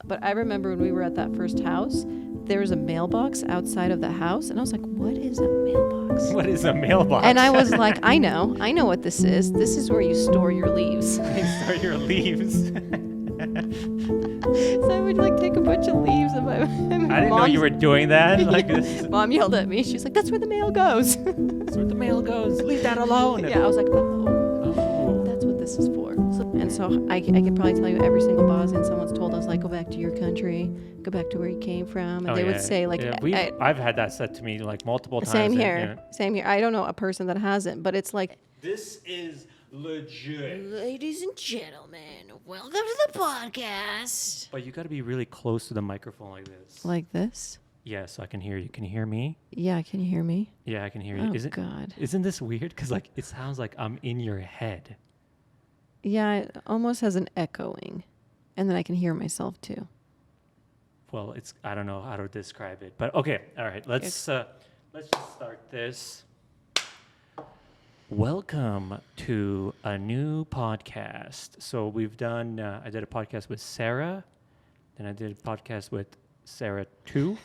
But I remember when we were at that first house, there was a mailbox outside of the house, and I was like, "What is a mailbox?" What is a mailbox? And I was like, "I know what this is. This is where you store your leaves." You store your leaves. So I would like take a bunch of leaves, and my I didn't know you were doing that. Like Yeah. this. Mom yelled at me. She's like, "That's where the mail goes." That's where the mail goes. Leave that alone. Yeah, I was like, "Oh, that's what this is for." So I could probably tell you every single Bosnian someone's told us, like, go back to your country, go back to where you came from, and they would say, like, I've had that said to me like multiple times. Same here. I don't know a person that hasn't, but it's like, this is legit. ladies and gentlemen, welcome to the podcast. But you got to be really close to the microphone like this. Like this? Yeah, so I can hear you. Can you hear me? Yeah, can you hear me? Yeah, I can hear you. Oh, God. Isn't this weird? Because like it sounds like I'm in your head. Yeah, it almost has an echoing, and then I can hear myself too. Well, I don't know how to describe it, but okay, all right. Let's just start this. Welcome to a new podcast. So we've done. I did a podcast with Sarah, then I did a podcast with Sarah 2.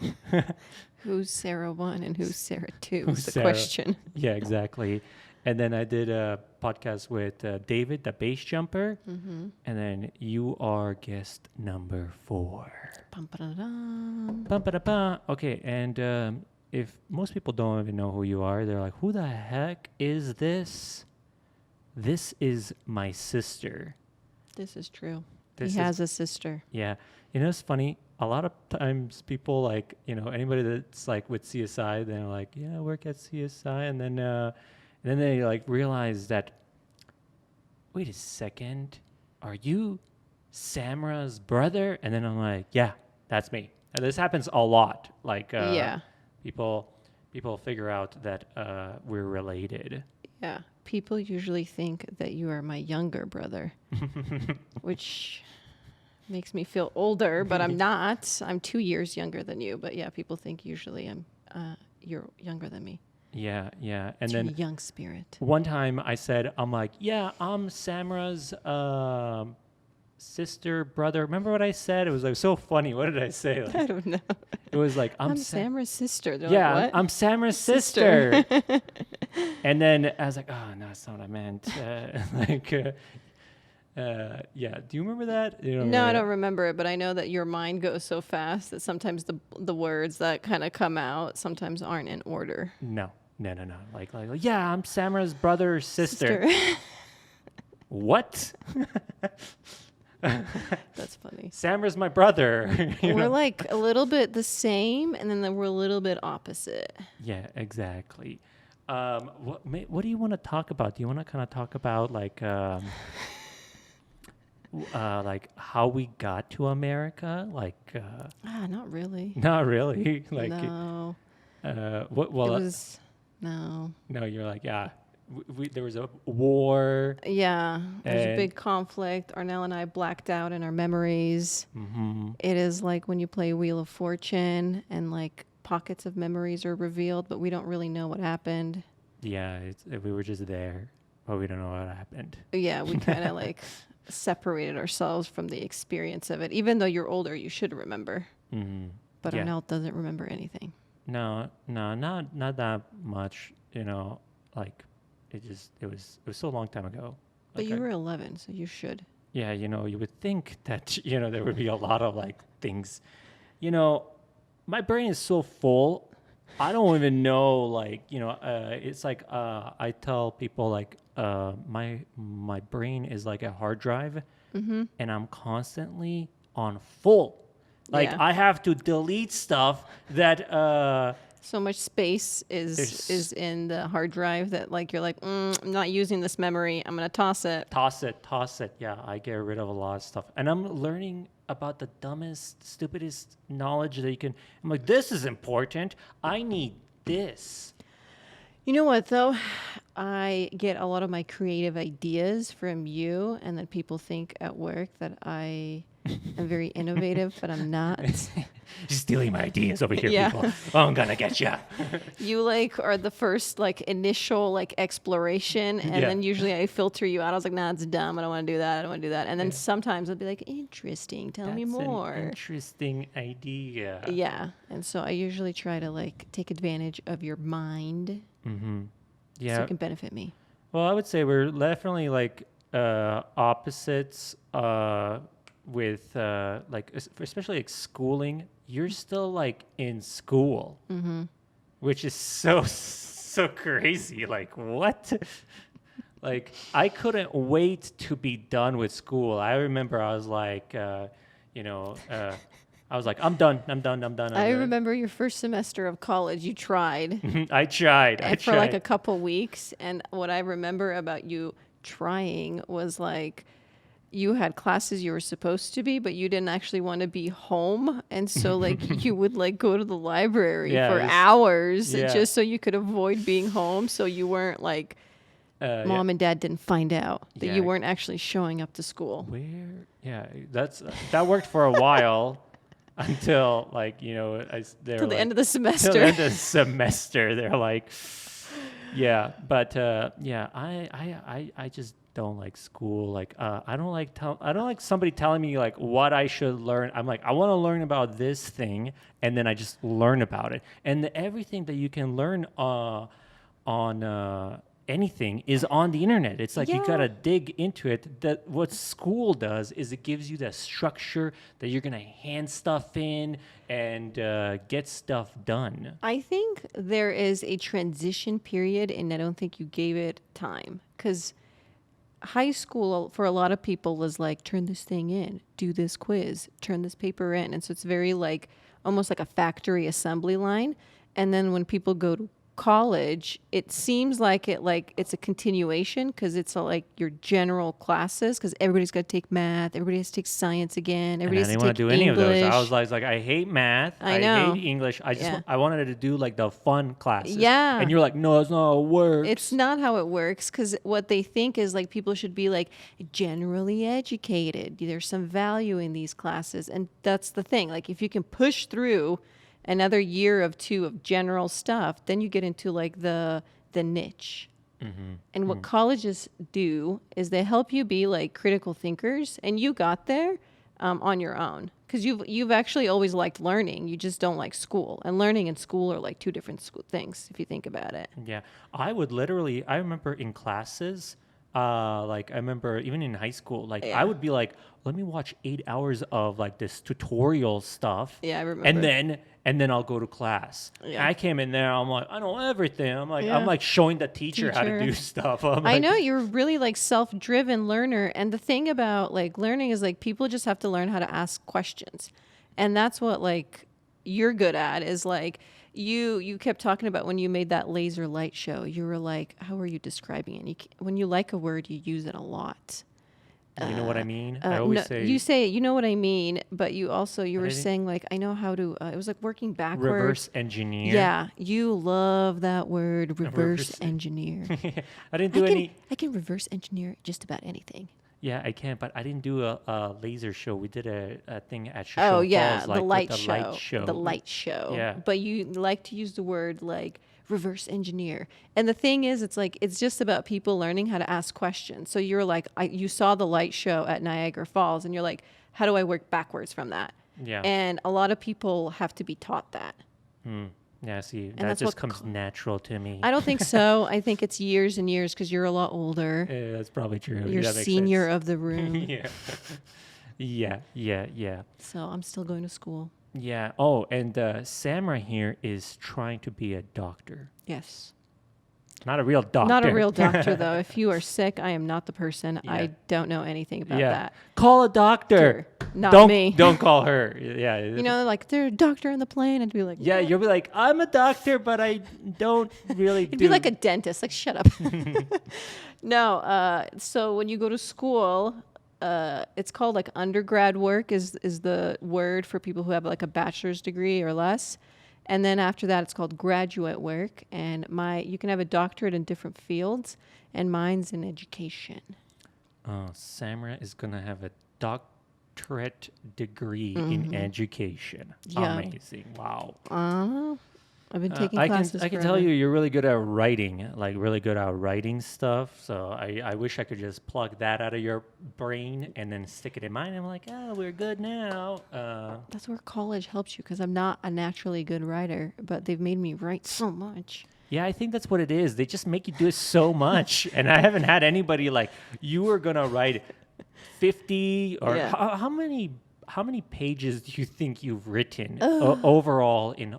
Who's Sarah 1 and who's Sarah 2 Who's is the Sarah? question. Yeah, exactly. And then I did a podcast with David, the bass jumper. Mm-hmm. And then you are guest number 4. Bum-ba-da-dum. Bum-ba-da-ba. Okay, and if most people don't even know who you are, they're like, who the heck is this? This is my sister. This is true. This he has a sister. Yeah. You know, it's funny. A lot of times people like, anybody that's like with CSI, they're like, yeah, I work at CSI. And then they like realize that, wait a second, are you Samra's brother? And then I'm like, yeah, that's me. And this happens a lot. Like, people figure out that we're related. Yeah. People usually think that you are my younger brother, which makes me feel older, but I'm not. I'm 2 years younger than you. But yeah, people think usually you're younger than me. Yeah. And it's then your young spirit. One time I said, I'm like, yeah, I'm Samra's sister, brother. Remember what I said? It was like so funny. What did I say? Like, I don't know. it was like, I'm Samra's sister. They're yeah, like, what? I'm Samra's sister. And then I was like, oh, no, that's not what I meant. Yeah. Do you remember that? No, I don't remember it, but I know that your mind goes so fast that sometimes the words that kind of come out sometimes aren't in order. No. Like, yeah, I'm Samra's brother, sister. What? That's funny. Samra's my brother. We're like a little bit the same, and then we're a little bit opposite. Yeah, exactly. What do you want to talk about? Do you want to kind of talk about like how we got to America? Like, not really. Not really. Like, no. No. No, you're like, yeah. There was a war. Yeah, there's a big conflict. Arnell and I blacked out in our memories. Mm-hmm. It is like when you play Wheel of Fortune and like pockets of memories are revealed, but we don't really know what happened. Yeah, we were just there, but we don't know what happened. Yeah, we kind of like separated ourselves from the experience of it. Even though you're older, you should remember. Mm-hmm. But Arnell doesn't remember anything. No, not that much. Like. It was so long time ago. But you were 11, so you should. Yeah, you would think that, there would be a lot of like things. My brain is so full. I don't even know, like, it's like I tell people like my brain is like a hard drive, and I'm constantly on full. Like I have to delete stuff that so much space is in the hard drive that like you're like, I'm not using this memory. I'm gonna toss it. Toss it. Yeah, I get rid of a lot of stuff, and I'm learning about the dumbest, stupidest knowledge that you can. I'm like, this is important. I need this. You know what though? I get a lot of my creative ideas from you, and then people think at work that I I'm very innovative, but I'm not. You're stealing my ideas over here, Yeah. people. Oh, I'm gonna get ya. You like are the first like initial like exploration, and Yeah. then usually I filter you out. I was like, nah, it's dumb. I don't want to do that. I don't want to do that. And then Yeah. sometimes I'll be like, interesting. Tell me That's more. an interesting idea. Yeah. And so I usually try to like take advantage of your mind Mm-hmm. so Yeah. it can benefit me. Well, I would say we're definitely like opposites with like especially like schooling. You're still like in school, which is so crazy. Like what? Like I couldn't wait to be done with school. I remember I was like, I was like, I'm done. I'm done. I remember your first semester of college, you tried I tried. I for like tried. a couple weeks. And what I remember about you trying was like you had classes you were supposed to be, but you didn't actually want to be home. And so like you would like go to the library Yeah, for just- hours yeah. just so you could avoid being home. So you weren't like, Yeah. mom and dad didn't find out that Yeah. you weren't actually showing up to school. Where? Yeah, that worked for a while until like they're Till the like, end of the till the semester. end of the semester. They're like, yeah, but yeah, I just don't like school. Like I don't like somebody telling me like what I should learn. I'm like I want to learn about this thing, and then I just learn about it. And everything that you can learn on anything is on the internet. It's like you Yeah. gotta dig into it. That what school does is it gives you the structure that you're gonna hand stuff in and get stuff done. I think there is a transition period, and I don't think you gave it time. Because high school, for a lot of people, was like, turn this thing in, do this quiz, turn this paper in. And so it's very like, almost like a factory assembly line. And then when people go to college, it seems like it's a continuation because it's like your general classes because everybody's got to take math, everybody has to take science again, And I everybody has didn't to want take to do any of those. I English. was like, I hate math. I know. hate English. Yeah. I wanted to do like the fun classes. Yeah. And you're like, no, that's not how it works. It's not how it works because what they think is like people should be like generally educated. There's some value in these classes. And that's the thing. Like if you can push through another year of two of general stuff, then you get into like the niche. And what colleges do is they help you be like critical thinkers, and you got there on your own because you've actually always liked learning. You just don't like school, and learning and school are like two different things if you think about it. Yeah, I remember in classes, like I remember even in high school, like Yeah. I would be like, let me watch 8 hours of like this tutorial stuff. Yeah, I remember. And then I'll go to class. Yeah. And I came in there, I'm like, I know everything. I'm Yeah. like showing the teacher how to Teacher. do stuff. I'm I like, know you're really like self-driven learner, and the thing about like learning is like people just have to learn how to ask questions, and that's what like you're good at is like you kept talking about when you made that laser light show. You were like, how are you describing it? When you like a word, you use it a lot. You know what I mean? I always No, say you say you know what I mean, but you were didn't- saying like I know how to. It was like working backwards. reverse engineer. Yeah, you love that word, reverse reverse- engineer. I didn't do any. I can reverse engineer just about anything. Yeah, I can, but I didn't do a laser show. We did a thing at Shoshone Oh yeah, Falls, the like, with light the show. light show. The light show. Yeah. But you like to use the word like reverse engineer. And the thing is, it's like it's just about people learning how to ask questions. So you're like, you saw the light show at Niagara Falls, and you're like, how do I work backwards from that? Yeah. And a lot of people have to be taught that. Yeah, see, that that's just what comes natural to me. I don't think so. I think it's years and years because you're a lot older. Yeah, that's probably true. You're That makes senior sense. of the room. Yeah. So I'm still going to school. Yeah. Oh, and Samra here is trying to be a doctor. Yes. Not a real doctor. Not a real doctor, though. If you are sick, I am not the person. Yeah. I don't know anything about Yeah. that. Call a doctor. Not don't, me. Don't call her. Yeah. You know, like, they're a doctor on the plane. I'd be like, Yeah, "What?" you'll be like, I'm a doctor, but I don't really It'd do. be like a dentist. Like, shut up. No. So when you go to school, it's called like undergrad work is the word for people who have like a bachelor's degree or less. And then after that, it's called graduate work. And you can have a doctorate in different fields, and mine's in education. Oh, Samra is gonna have a doctorate doctorate degree in education. Yeah. Amazing. Wow. I've been taking I classes can forever. tell you you're really good at writing, like really good at writing stuff. So I wish I could just plug that out of your brain and then stick it in mine. I'm like, oh, we're good now. That's where college helps you because I'm not a naturally good writer, but they've made me write so much. Yeah, I think that's what it is. They just make you do it so much. And I haven't had anybody like, you are going to write 50 or Yeah. how many pages do you think you've written overall in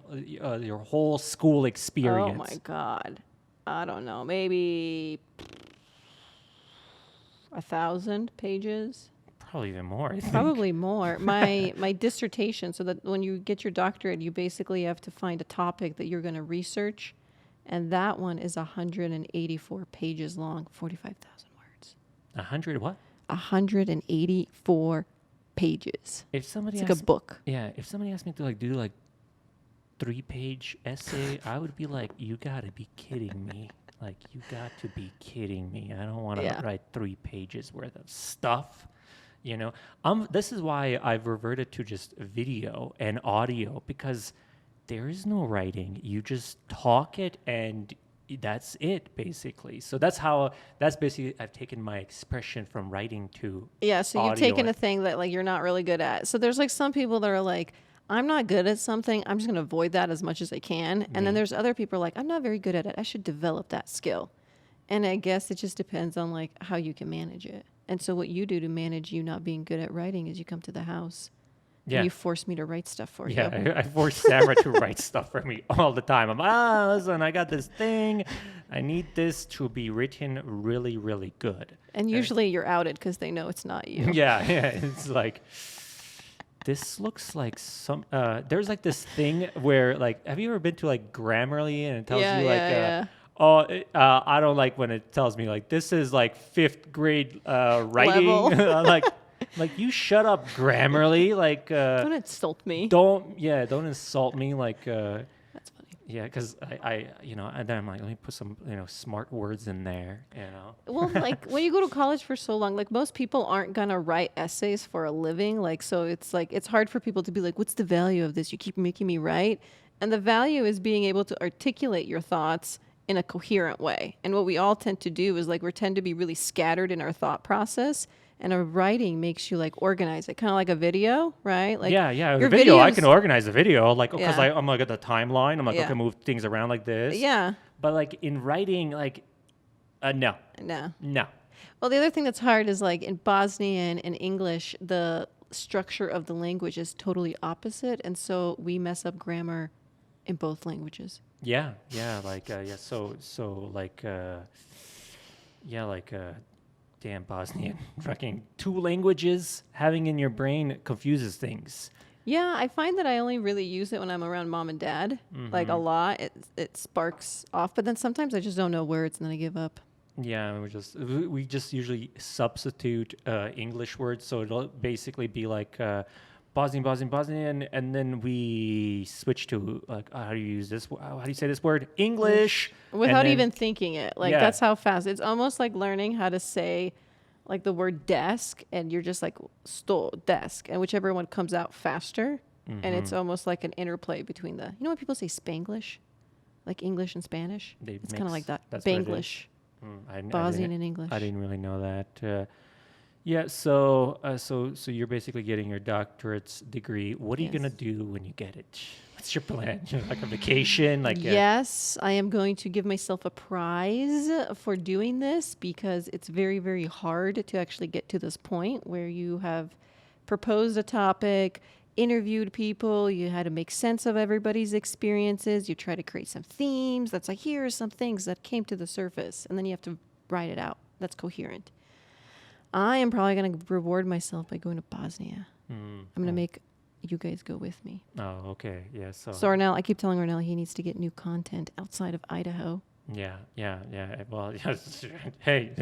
your whole school experience? Oh my God. I don't know. Maybe 1,000 pages. Probably even more. I think. Probably more. My dissertation, so that when you get your doctorate, you basically have to find a topic that you're going to research. And that one is 184 pages long, 45,000 words. 100 what? 184 pages. If somebody It's like a book. Yeah, if somebody asked me to like do like 3-page essay, I would be like, you got to be kidding me. Like, you got to be kidding me. I don't want to Yeah. write 3 pages worth of stuff. You know, this is why I've reverted to just video and audio, because there is no writing. You just talk it and that's it, basically. So that's basically, I've taken my expression from writing to Yeah, so you've audio taken a and- thing that like you're not really good at. So there's like some people that are like, I'm not good at something. I'm just going to avoid that as much as I can. And then there's other people like, I'm not very good at it. I should develop that skill. And I guess it just depends on like how you can manage it. And so what you do to manage you not being good at writing is you come to the house Yeah. and you force me to write stuff for you. Yeah, I force Samra to write stuff for me all the time. I'm listen, I got this thing. I need this to be written really, really good. And usually you're outed because they know it's not you. Yeah, it's like, this looks like some, there's like this thing where like, have you ever been to like Grammarly and it tells Yeah, you like, yeah. I don't like when it tells me like, this is like 5th grade writing. Level. I'm like, you shut up, Grammarly. Like, Don't insult me. don't insult me. Like, That's funny. yeah, because I, and then I'm like, let me put some, smart words in there, Well, like when you go to college for so long, like most people aren't gonna write essays for a living. Like, so it's like it's hard for people to be like, what's the value of this? You keep making me write. And the value is being able to articulate your thoughts in a coherent way. And what we all tend to do is like we tend to be really scattered in our thought process. And a writing makes you like organize it, kind of like a video, right? Like yeah. your The video, I videos- can organize the video, like because Yeah. I'm like at the timeline. I'm like, Yeah. okay, move things around like this. Yeah. But like in writing, like, no. No. Mm-hmm. Well, the other thing that's hard is like in Bosnian and English, the structure of the language is totally opposite. And so we mess up grammar in both languages. Yeah, like damn Bosnian, fucking 2 languages having in your brain confuses things. Yeah, I find that I only really use it when I'm around mom and dad, like a lot. It sparks off, but then sometimes I just don't know words and then I give up. Yeah, we just usually substitute English words, so it'll basically be like Bosnian, and then we switch to like how do you use this? How do you say this word? English. Without and then- even thinking it. Like Yeah. that's how fast. It's almost like learning how to say like the word desk and you're just like desk and whichever one comes out faster. And it's almost like an interplay between the, you know when people say Spanglish? Like English and Spanish? They It's kind of like mix. that. That's what it is. Banglish. I Bosnian didn't- and English. I didn't really know that. Yeah, so you're basically getting your doctorate's degree. What are you gonna Yes. do when you get it? What's your plan? Like a vacation? Like Yes, I am going to give myself a prize for doing this because it's very, very hard to actually get to this point where you have proposed a topic, interviewed people, you had to make sense of everybody's experiences, you try to create some themes that's like, here are some things that came to the surface, and then you have to write it out that's coherent. I am probably going to reward myself by going to Bosnia. I'm going to make you guys go with me. Oh, okay. Yeah. So So I keep telling Arnell he needs to get new content outside of Idaho. yeah. Well, yes. Hey,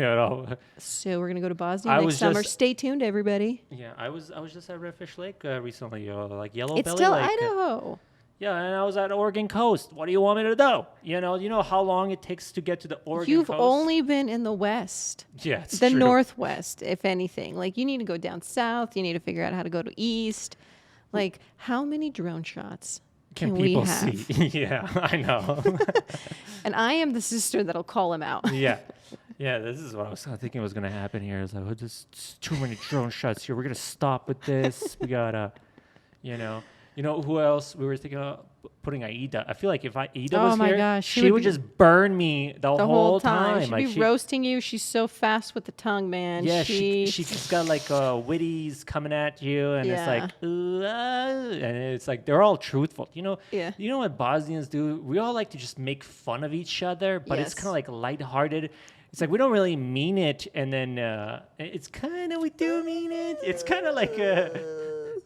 So we're gonna go to Bosnia I next was summer. just- Stay tuned, everybody. yeah. I was just at Redfish Lake recently. Like Yellow It's Belly still Lake. Idaho. Yeah, and I was at Oregon Coast. What do you want me to do? You know how long it takes to get to the Oregon You've Coast? only been in the West. Yeah, it's The true. Northwest, if anything. Like, you need to go down south. You need to figure out how to go to east. Like, how many drone shots Can we people have? see? Yeah, I know. And I am the sister that'll call him out. Yeah. Yeah, this is what I was thinking was going to happen here. It's like, oh, there's too many drone shots here. We're going to stop with this. We got to, you know. You know who else we were thinking of putting Aida? I feel like if Aida was my here, gosh, she would just burn me the whole time. She'd Like be roasting you. She's so fast with the tongue, man. yeah, she's got like witties coming at you, and it's like, and it's like they're all truthful. Yeah. You know what Bosnians do? We all like to just make fun of each other, but it's Yes. kind of like lighthearted. It's like we don't really mean it, and then it's kind of we do mean it. It's kind of like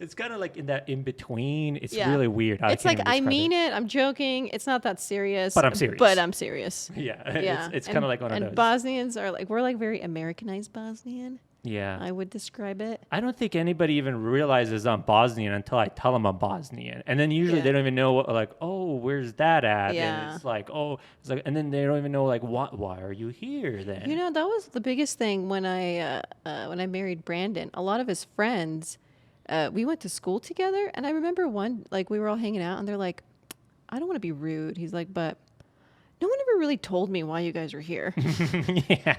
it's kind of like in that in between. It's Yeah. really weird. It's like, I mean it. I'm joking. It's not that serious. But I'm serious. But I'm serious. Yeah, Yeah. it's kind of like one of and those. Bosnians are like, we're like very Americanized Bosnian, Yeah. I would describe it. I don't think anybody even realizes I'm Bosnian until I tell them I'm Bosnian, and then usually they don't even know like, oh, where's that at? Yeah. And it's like, oh, it's like, and then they don't even know like, why are you here then? You know, that was the biggest thing when I married Brandon. A lot of his friends, we went to school together, and I remember we were all hanging out, and they're like, I don't want to be rude. He's like, but no one ever really told me why you guys are here. Yeah.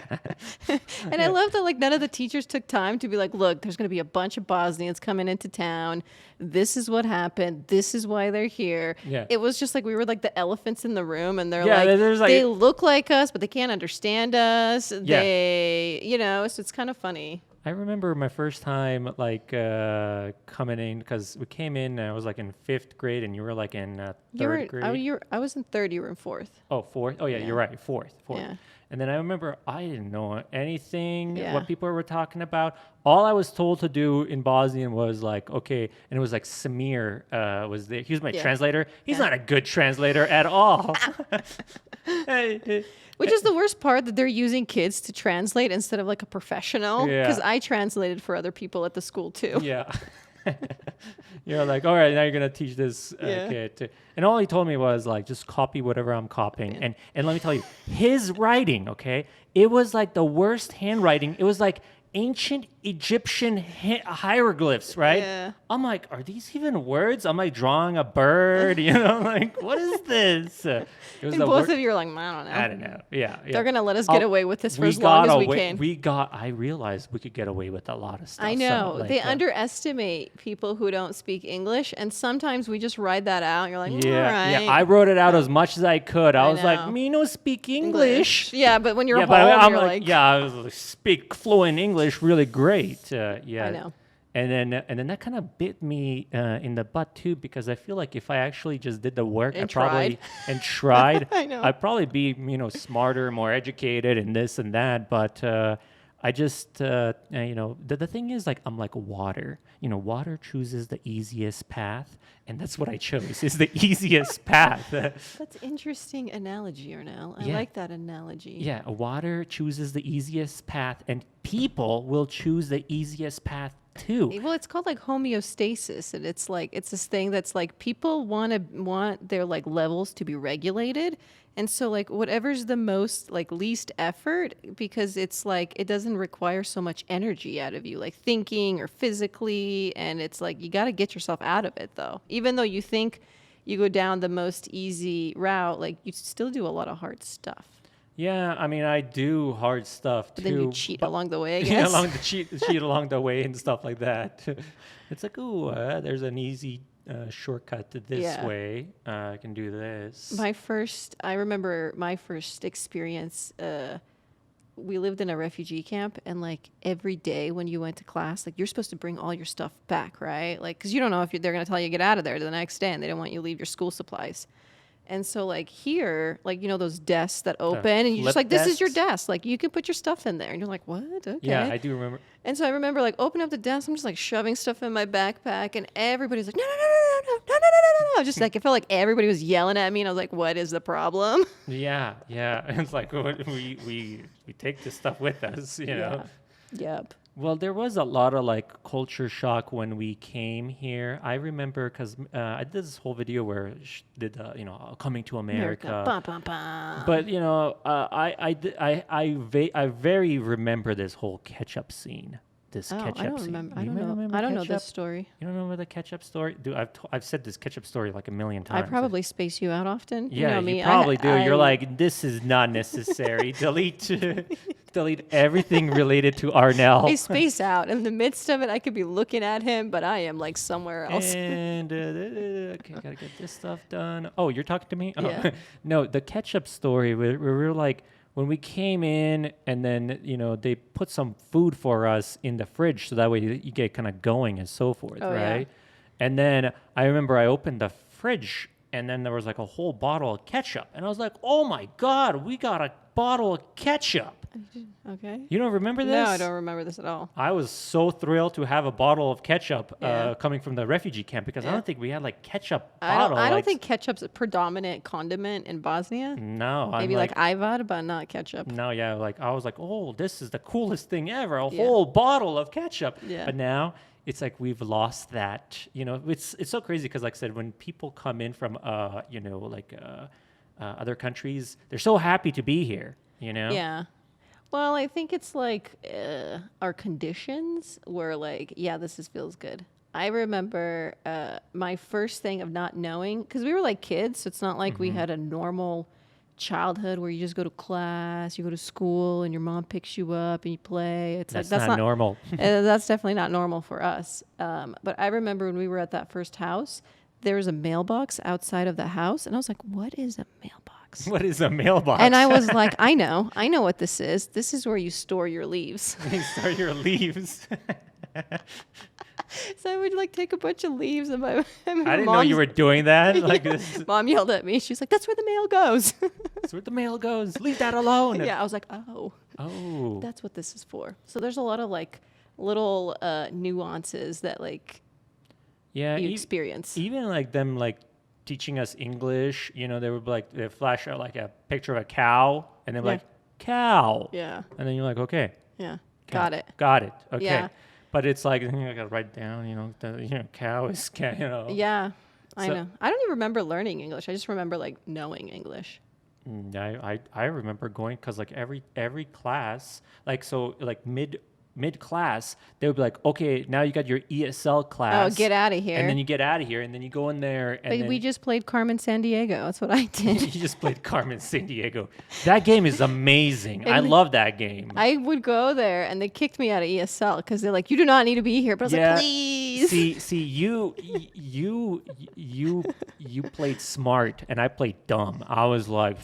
And I love that like none of the teachers took time to be like, look, there's going to be a bunch of Bosnians coming into town. This is what happened. This is why they're here. Yeah. It was just like we were like the elephants in the room, and they're Yeah, there's, like- they look like us, but they can't understand us. Yeah. So it's kind of funny. I remember my first time like coming in because we came in. I was like in 5th grade, and you were like in third grade. I was in third, you were in fourth. Oh, 4th. Oh yeah, Yeah. you're right. Fourth. Yeah. And then I remember I didn't know anything Yeah. what people were talking about. All I was told to do in Bosnian was like, okay, and it was like Samir was there. He was my Yeah. translator. He's Yeah. not a good translator at all. Which is the worst part, that they're using kids to translate instead of like a professional. Yeah. Because I translated for other people at the school too. Yeah. You're like, all right, now you're gonna teach this Yeah. kid. And all he told me was like, just copy whatever I'm copying. And let me tell you, his writing, okay, it was like the worst handwriting. It was like ancient Egyptian hieroglyphs, right? Yeah. I'm like, are these even words? I'm like drawing a bird, like, what is this? It was And the both wor- of you are like, I don't know. I don't know. Yeah. They're going to let us get Oh, away with this for as long as we can. I realized we could get away with a lot of stuff. I know. So, like, They underestimate people who don't speak English, and sometimes we just ride that out. And you're like, all right. Yeah, I wrote it out as much as I could. I was know. like, me no speak English. Yeah, but when you're Yeah, home, but I'm you're like, yeah, I was like, speak fluent English really great. Yeah. I know. And then that kind of bit me in the butt too, because I feel like if I actually just did the work, And tried, I know. I'd probably be smarter, more educated, and this and that. But I just the thing is, like, I'm like water. Water chooses the easiest path, and that's what I chose. Is the easiest path. That's interesting analogy, Ernell. I Yeah. like that analogy. Yeah, water chooses the easiest path, and people will choose the easiest path too. Well, it's called like homeostasis, and it's like it's this thing that's like people want their like levels to be regulated, and so like whatever's the most like least effort, because it's like it doesn't require so much energy out of you, like thinking or physically, and it's like you got to get yourself out of it though. Even though you think you go down the most easy route, like you still do a lot of hard stuff. Yeah, I mean, I do hard stuff But too. then you cheat but- along the way, I Yeah, guess. cheat along the way and stuff like that. It's like, ooh, there's an easy shortcut to this Yeah. way. I can do this. I remember my first experience. We lived in a refugee camp, and like every day when you went to class, like you're supposed to bring all your stuff back, right? Like, because you don't know if they're going to tell you get out of there the next day, and they don't want you to leave your school supplies. And so like here, like, those desks that open, and you're just flip like, this is your desks? desk. Like, you can put your stuff in there. And you're like, what? Okay. Yeah, I do remember. And so I remember like opening up the desk, I'm just like shoving stuff in my backpack, and everybody's like, no, no, no, no, no, no, no, no, no, no. Just like, I felt like everybody was yelling at me, and I was like, what is the problem? Yeah. It's like we take this stuff with us, Yeah. Yep. Well, there was a lot of like culture shock when we came here. I remember because I did this whole video where did coming to America. America. Bum, bum, bum. But I very remember this whole ketchup scene. This Oh, ketchup I don't scene. remember. I You don't know. remember I don't know ketchup? this story. You don't remember the ketchup story, dude? I've said this ketchup story like a million times. I probably space you out often. Yeah, you know me. you probably do. You're I- like, this is not necessary. delete everything related to Arnell. I space out. In the midst of it, I could be looking at him, but I am like somewhere else. And okay, gotta get this stuff done. Oh, you're talking to me? Oh. Yeah. No, the ketchup story. We were like, when we came in, and then they put some food for us in the fridge, so that way you get kind of going and so forth, Oh, yeah. right? And then I remember I opened the fridge, and then there was like a whole bottle of ketchup, and I was like, oh my god, we got a bottle of ketchup. Okay. You don't remember this? No, I don't remember this at all. I was so thrilled to have a bottle of ketchup Yeah. coming from the refugee camp because I Yeah. don't think we had like ketchup I bottle. don't like, think ketchup's a predominant condiment in Bosnia. No, I'm Maybe like Ivad, but not ketchup. no, yeah, like I was like, oh, this is the coolest thing ever, a Yeah. whole bottle of ketchup. Yeah. But now it's like we've lost that. It's so crazy because, like I said, when people come in from other countries, they're so happy to be here. Yeah. Well, I think it's like our conditions were like, yeah, feels good. I remember my first thing of not knowing, because we were like kids, so it's not like we had a normal childhood where you just go to class, you go to school, and your mom picks you up and you play. It's That's like that's not normal. that's definitely not normal for us. But I remember when we were at that first house, there was a mailbox outside of the house, and I was like, "What is a mailbox?" What is a mailbox? And I was like, I know what this is. This is where you store your leaves. You start your leaves. So I would like take a bunch of leaves, and my I didn't know you were doing that. Like this is Mom yelled at me. She's like, "That's where the mail goes." that's where the mail goes. Leave that alone. Yeah, I was like, "Oh, Oh. that's what this is for." So there's a lot of like little nuances that like Yeah. you experience. Even like them like teaching us English, they would like they flash out like a picture of a cow, and then Yeah. like cow, Yeah, and then you're like, okay, yeah, cow. got it. got it, okay. Yeah. But it's like I gotta write down, cow is cow, Yeah, I So- know. I don't even remember learning English. I just remember like knowing English. I remember going because like every class, like so like mid class, they would be like, okay, now you got your ESL class. Oh, get out of here. And then you get out of here, and then you go in there, and But then we just played Carmen San Diego. That's what I did. you just played Carmen San Diego. That game is amazing. I And love that game. I would go there, and they kicked me out of ESL because they're like, "You do not need to be here." But I was like, "Please." See, you played smart, and I played dumb. I was like,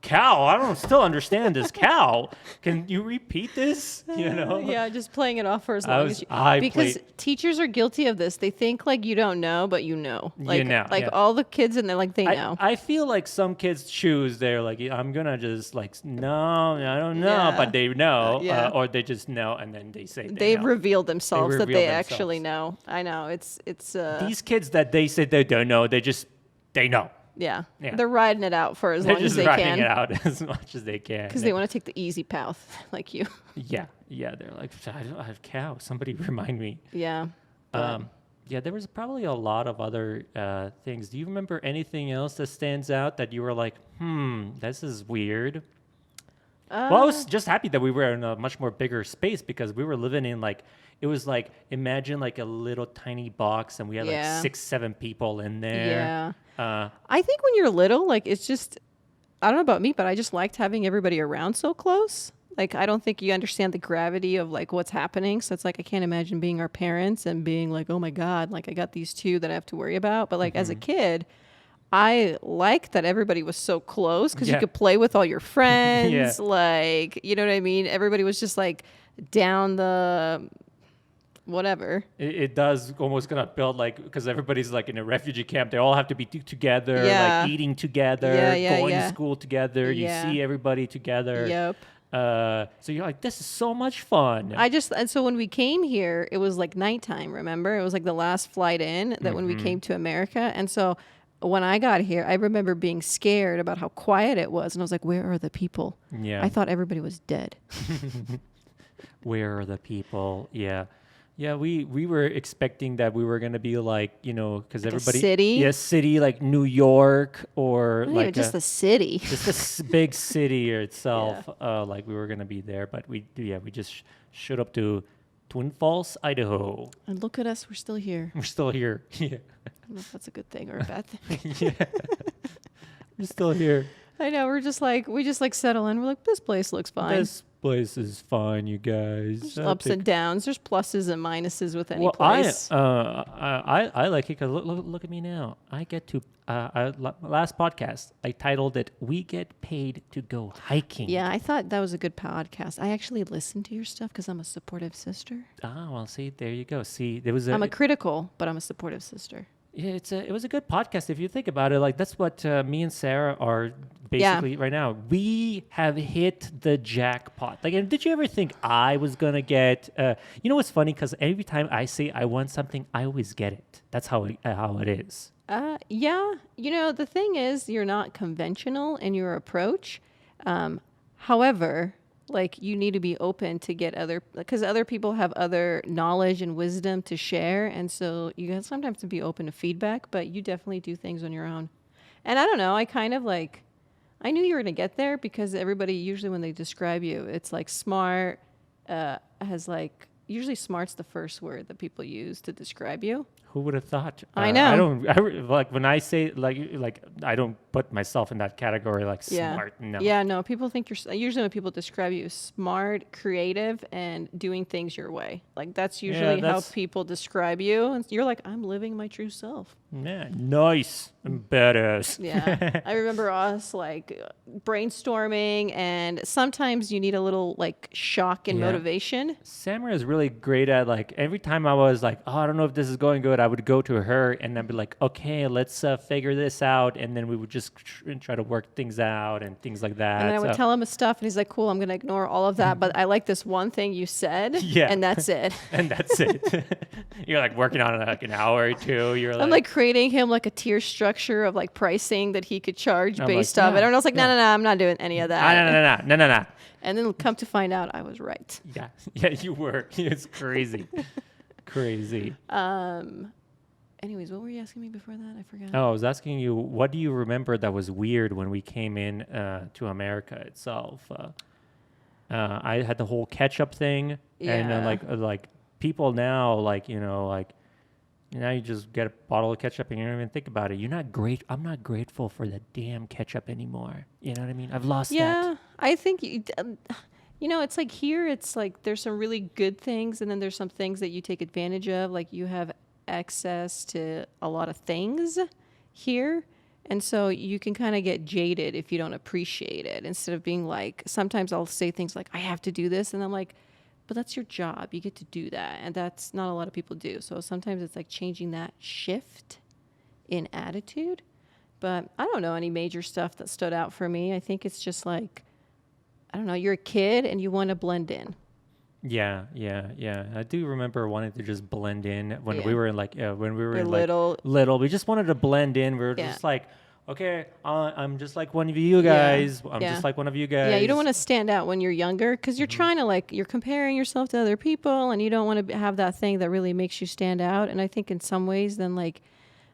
cow. I don't still understand this cow. Can you repeat this? Yeah, just playing it off for as I long was- as you. I Because played- teachers are guilty of this. They think like you don't know, but you know. Like, know, like yeah. all the kids in there, like they know. I feel like some kids choose. They're like, I'm gonna just like, no, I don't know, Yeah. but they know, Yeah. or they just know, and then they say They know. reveal themselves that reveal they themselves. actually know. I know. It's These kids that they say they don't know, they know. yeah. Yeah. They're riding it out for as They're long as just they riding can it out as much as they can. because they want to take the easy path, like you. Yeah. They're like, I have cow. Somebody remind me. Yeah. but- Yeah, there was probably a lot of other things. Do you remember anything else that stands out that you were like, this is weird? Well, I was just happy that we were in a much more bigger space because we were living in like, it was like, imagine like a little tiny box and we had Yeah. like 6-7 people in there. Yeah. I think when you're little, like it's just, I don't know about me, but I just liked having everybody around so close. Like, I don't think you understand the gravity of like what's happening. So it's like, I can't imagine being our parents and being like, oh my God, like I got these two that I have to worry about. But like as a kid, I liked that everybody was so close because you Yeah. could play with all your friends. Yeah. Like, you know what I mean? Everybody was just like down the whatever. It does almost gonna build like, because everybody's like in a refugee camp, they all have to be together, Yeah. like eating together, Yeah, going yeah. to school together. Yeah. You see everybody together. Yep. So you're like, this is so much fun. And so when we came here, it was like nighttime, remember? It was like the last flight in that when we came to America. And so when I got here, I remember being scared about how quiet it was. And I was like, where are the people? Yeah. I thought everybody was dead. Where are the people? Yeah. Yeah, we were expecting that we were going to be like, because Like a everybody, city? yeah, city like New York or Not even like just the city. just a big city Yeah. itself. Like we were going to be there, but we just showed up to Twin Falls, Idaho. And look at us, we're still here. We're still here. Yeah. I don't know if that's a good thing or a bad thing. Yeah. We're still here. I know, we just like settle in. We're like, this place looks fine. This place is fine, you guys. There's ups and downs. There's pluses and minuses with any Well, place. I like it because look at me now. I get to last podcast I titled it "We Get Paid to Go Hiking." Yeah, I thought that was a good podcast. I actually listened to your stuff because I'm a supportive sister. Ah, well, see, there you go. See, there was I'm a critical, but I'm a supportive sister. yeah, it was a good podcast if you think about it. Like that's what me and Sarah are basically right now. We have hit the jackpot. Like, and did you ever think I was gonna get? You know what's funny? Because every time I say I want something, I always get it. That's how it is. Yeah. The thing is, you're not conventional in your approach. However, like you need to be open to get because other people have other knowledge and wisdom to share. And so you have sometimes to be open to feedback, but you definitely do things on your own. And I don't know, I kind of like, I knew you were going to get there because everybody, usually when they describe you, it's like smart, has like, usually smart's the first word that people use to describe you. Who would have thought? I know. Like when I say like I don't put myself in that category like Yeah. smart. No. Yeah, no, people think usually when people describe you as smart, creative, and doing things your way. Like that's usually how that's- people describe you. And you're like, I'm living my true self. Yeah, nice and badass. Yeah. I remember us like brainstorming, and sometimes you need a little like shock and Yeah. motivation. Samra is really great at like every time I was like, oh, I don't know if this is going good, I would go to her and I'd be like, okay, let's figure this out, and then we would just try to work things out and things like that. And then I would So- tell him his stuff, and he's like, cool, I'm going to ignore all of that, but I like this one thing you said, Yeah. and that's it. and that's it. You're like working on it like an hour or two. You're I'm like creating him like a tier structure of like pricing that he could charge I'm based like, off it. yeah, And I was like, no, I'm not doing any of that. no. And then come to find out I was right. Yeah, you were. It's crazy. Crazy. Anyways, what were you asking me before that? I forgot. Oh, I was asking you, what do you remember that was weird when we came in to America itself? I had the whole ketchup thing, and then Yeah. like people now, like now you just get a bottle of ketchup and you don't even think about it. I'm not grateful for the damn ketchup anymore. You know what I mean? I've lost that. Yeah, I think it's like here. It's like there's some really good things, and then there's some things that you take advantage of. Like you have access to a lot of things here, and so you can kind of get jaded if you don't appreciate it. Instead of being like, sometimes I'll say things like, "I have to do this," and I'm like, but that's your job. You get to do that, and that's not a lot of people do. So sometimes it's like changing that shift in attitude. But I don't know any major stuff that stood out for me. I think it's just like, I don't know, you're a kid and you want to blend in. Yeah. I do remember wanting to just blend in when Yeah. we were in when we were You're in little. little. We just wanted to blend in. We were Yeah. just like, okay, I'm just like one of you guys. I'm Yeah. just like one of you guys. Yeah, you don't want to stand out when you're younger because you're trying to like, you're comparing yourself to other people, and you don't want to have that thing that really makes you stand out. And I think in some ways, then like,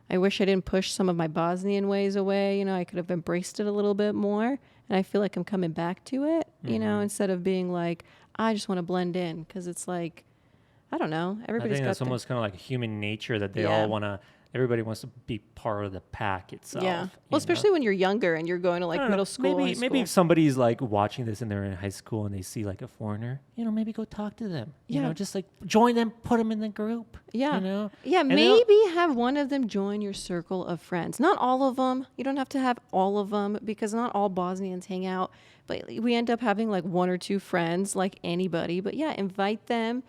I wish I didn't push some of my Bosnian ways away. I could have embraced it a little bit more. And I feel like I'm coming back to it, instead of being like, I just want to blend in. Because it's like, I don't know. I Everybody's think got that's almost kind of like human nature that they Yeah. all want to. Everybody wants to be part of the pack itself. Yeah. you Well, especially know? when you're younger and you're going to I like don't know, middle school. Maybe high maybe school. if somebody's like watching this and they're in high school and they see like a foreigner, maybe go talk to them. You Yeah. know, just like join them, put them in the group. Yeah. You know. Yeah, And they'll- maybe have one of them join your circle of friends. Not all of them. You don't have to have all of them because not all Bosnians hang out. But we end up having like one or two friends, like anybody. But yeah, invite them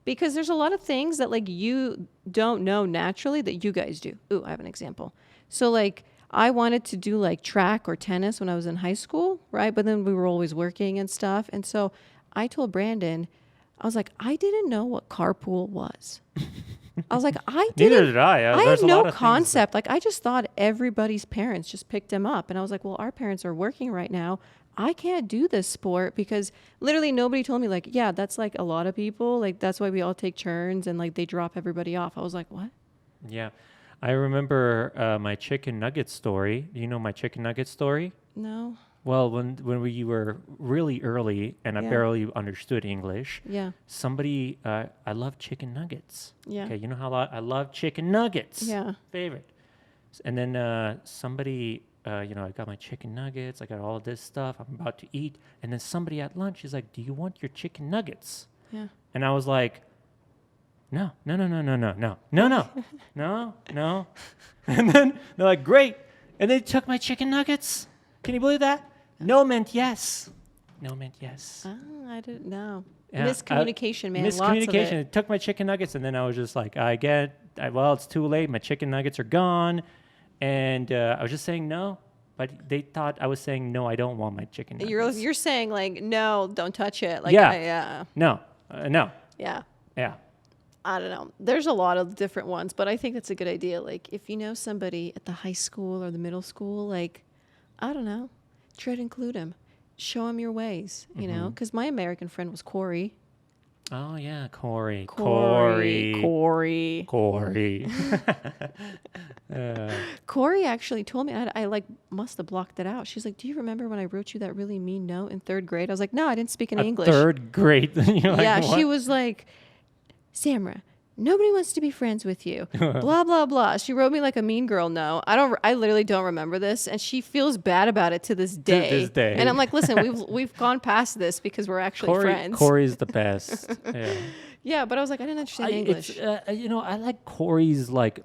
because there's a lot of things that like you don't know naturally that you guys do. Ooh, I have an example. So like I wanted to do like track or tennis when I was in high school, right? But then we were always working and stuff. And so I told Brandon, I was like, I didn't know what carpool was. I was like, I didn't. Neither did I. I There's had a lot no of things concept. Like I just thought everybody's parents just picked them up. And I was like, well, our parents are working right now. I can't do this sport because literally nobody told me like, yeah, that's like a lot of people. Like that's why we all take turns and like they drop everybody off. I was like, what? Yeah. I remember my chicken nugget story. Do you know my chicken nugget story? No. Well, when we were really early and I Yeah. barely understood English, Yeah. somebody, I love chicken nuggets. Yeah. Okay, you know how I love chicken nuggets. Yeah. Favorite. And then somebody, I got my chicken nuggets. I got all this stuff. I'm about to eat. And then somebody at lunch is like, "Do you want your chicken nuggets?" Yeah. And I was like, "No, no, no, no, no, no, no, no, no, no, no." And then they're like, "Great." And they took my chicken nuggets. Can you believe that? No meant yes. No meant yes. Oh, I didn't know. Yeah, Miscommunication, man. Lots Miscommunication. of it. It took my chicken nuggets, and then I was just like, well, it's too late. My chicken nuggets are gone. And I was just saying no, but they thought I was saying no, I don't want my chicken nuggets. You're saying like, no, don't touch it. Like, Yeah. yeah. No, no. Yeah. Yeah. I don't know. There's a lot of different ones, but I think that's a good idea. Like, if you know somebody at the high school or the middle school, like, I don't know, try to include them. Show them your ways, you know? Because my American friend was Corey. Oh, yeah, Corey. Corey. Corey. Corey actually told me, I like must have blocked it out. She's like, do you remember when I wrote you that really mean note in third grade? I was like, no, I didn't speak in English. Third grade. You're like, Yeah, what? she was like, Samra, nobody wants to be friends with you. Blah blah blah. She wrote me like a mean girl note. I literally don't remember this, and she feels bad about it to this day. this day. And I'm like, listen, we've gone past this because we're actually friends. Corey's the best. Yeah. Yeah, but I was like, I didn't understand English. It's, I like Corey's like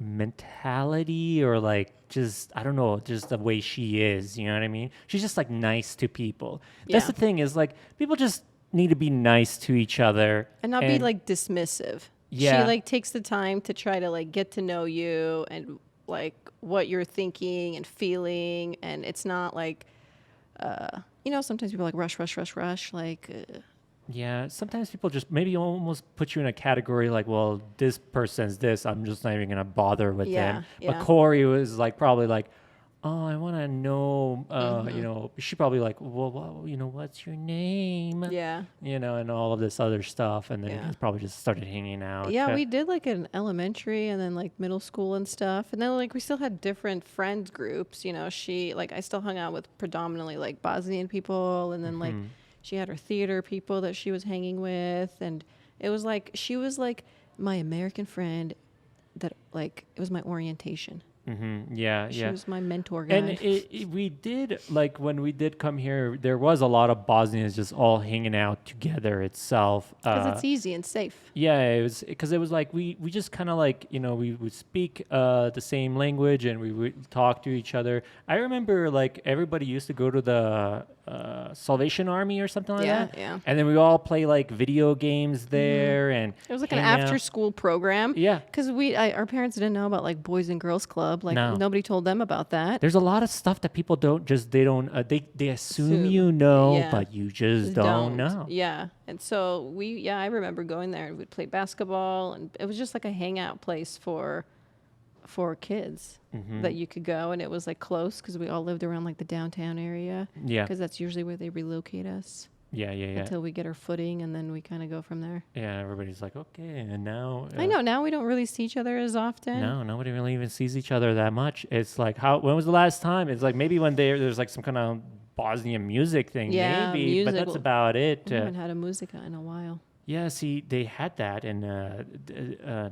mentality or like just I don't know, just the way she is. You know what I mean? She's just like nice to people. That's Yeah. the thing is like people just need to be nice to each other and not be like dismissive. Yeah. She like takes the time to try to like get to know you and like what you're thinking and feeling, and it's not like sometimes people are like rush like Yeah, sometimes people just maybe almost put you in a category like, well, this person's this. I'm just not even gonna bother with them. But yeah. Corey was like probably like, oh, I want to know. She probably like, well, what's your name? Yeah. And all of this other stuff, and then you Yeah. guys probably just started hanging out. Yeah, we did like an elementary and then like middle school and stuff. And then like we still had different friend groups. I still hung out with predominantly like Bosnian people, and then like she had her theater people that she was hanging with, and it was like she was like my American friend that like it was my orientation. Yeah, She yeah. was my mentor guide. And we did like when we did come here, there was a lot of Bosnians just all hanging out together itself. Because it's easy and safe. Yeah, it was because it was like we just kind of like we would speak the same language and we would talk to each other. I remember like everybody used to go to the Salvation Army or something like that. Yeah. And then we all play like video games there, and It was like an hang out. after-school program. Yeah. Because our parents didn't know about like Boys and Girls Club. Like No. nobody told them about that. There's a lot of stuff that people they assume Assume. you know, Yeah. but you just don't know. Yeah. And so I remember going there and we'd play basketball, and it was just like a hangout place for kids that you could go, and it was like close because we all lived around like the downtown area. Yeah. Because that's usually where they relocate us Yeah. until we get our footing, and then we kind of go from there. Yeah, everybody's like, okay, and now I know now we don't really see each other as often. No, nobody really even sees each other that much. It's like when was the last time? It's like maybe when there's like some kind of Bosnian music thing, Yeah, maybe, but that's about it. We haven't had a musica in a while. Yeah, see, they had that, and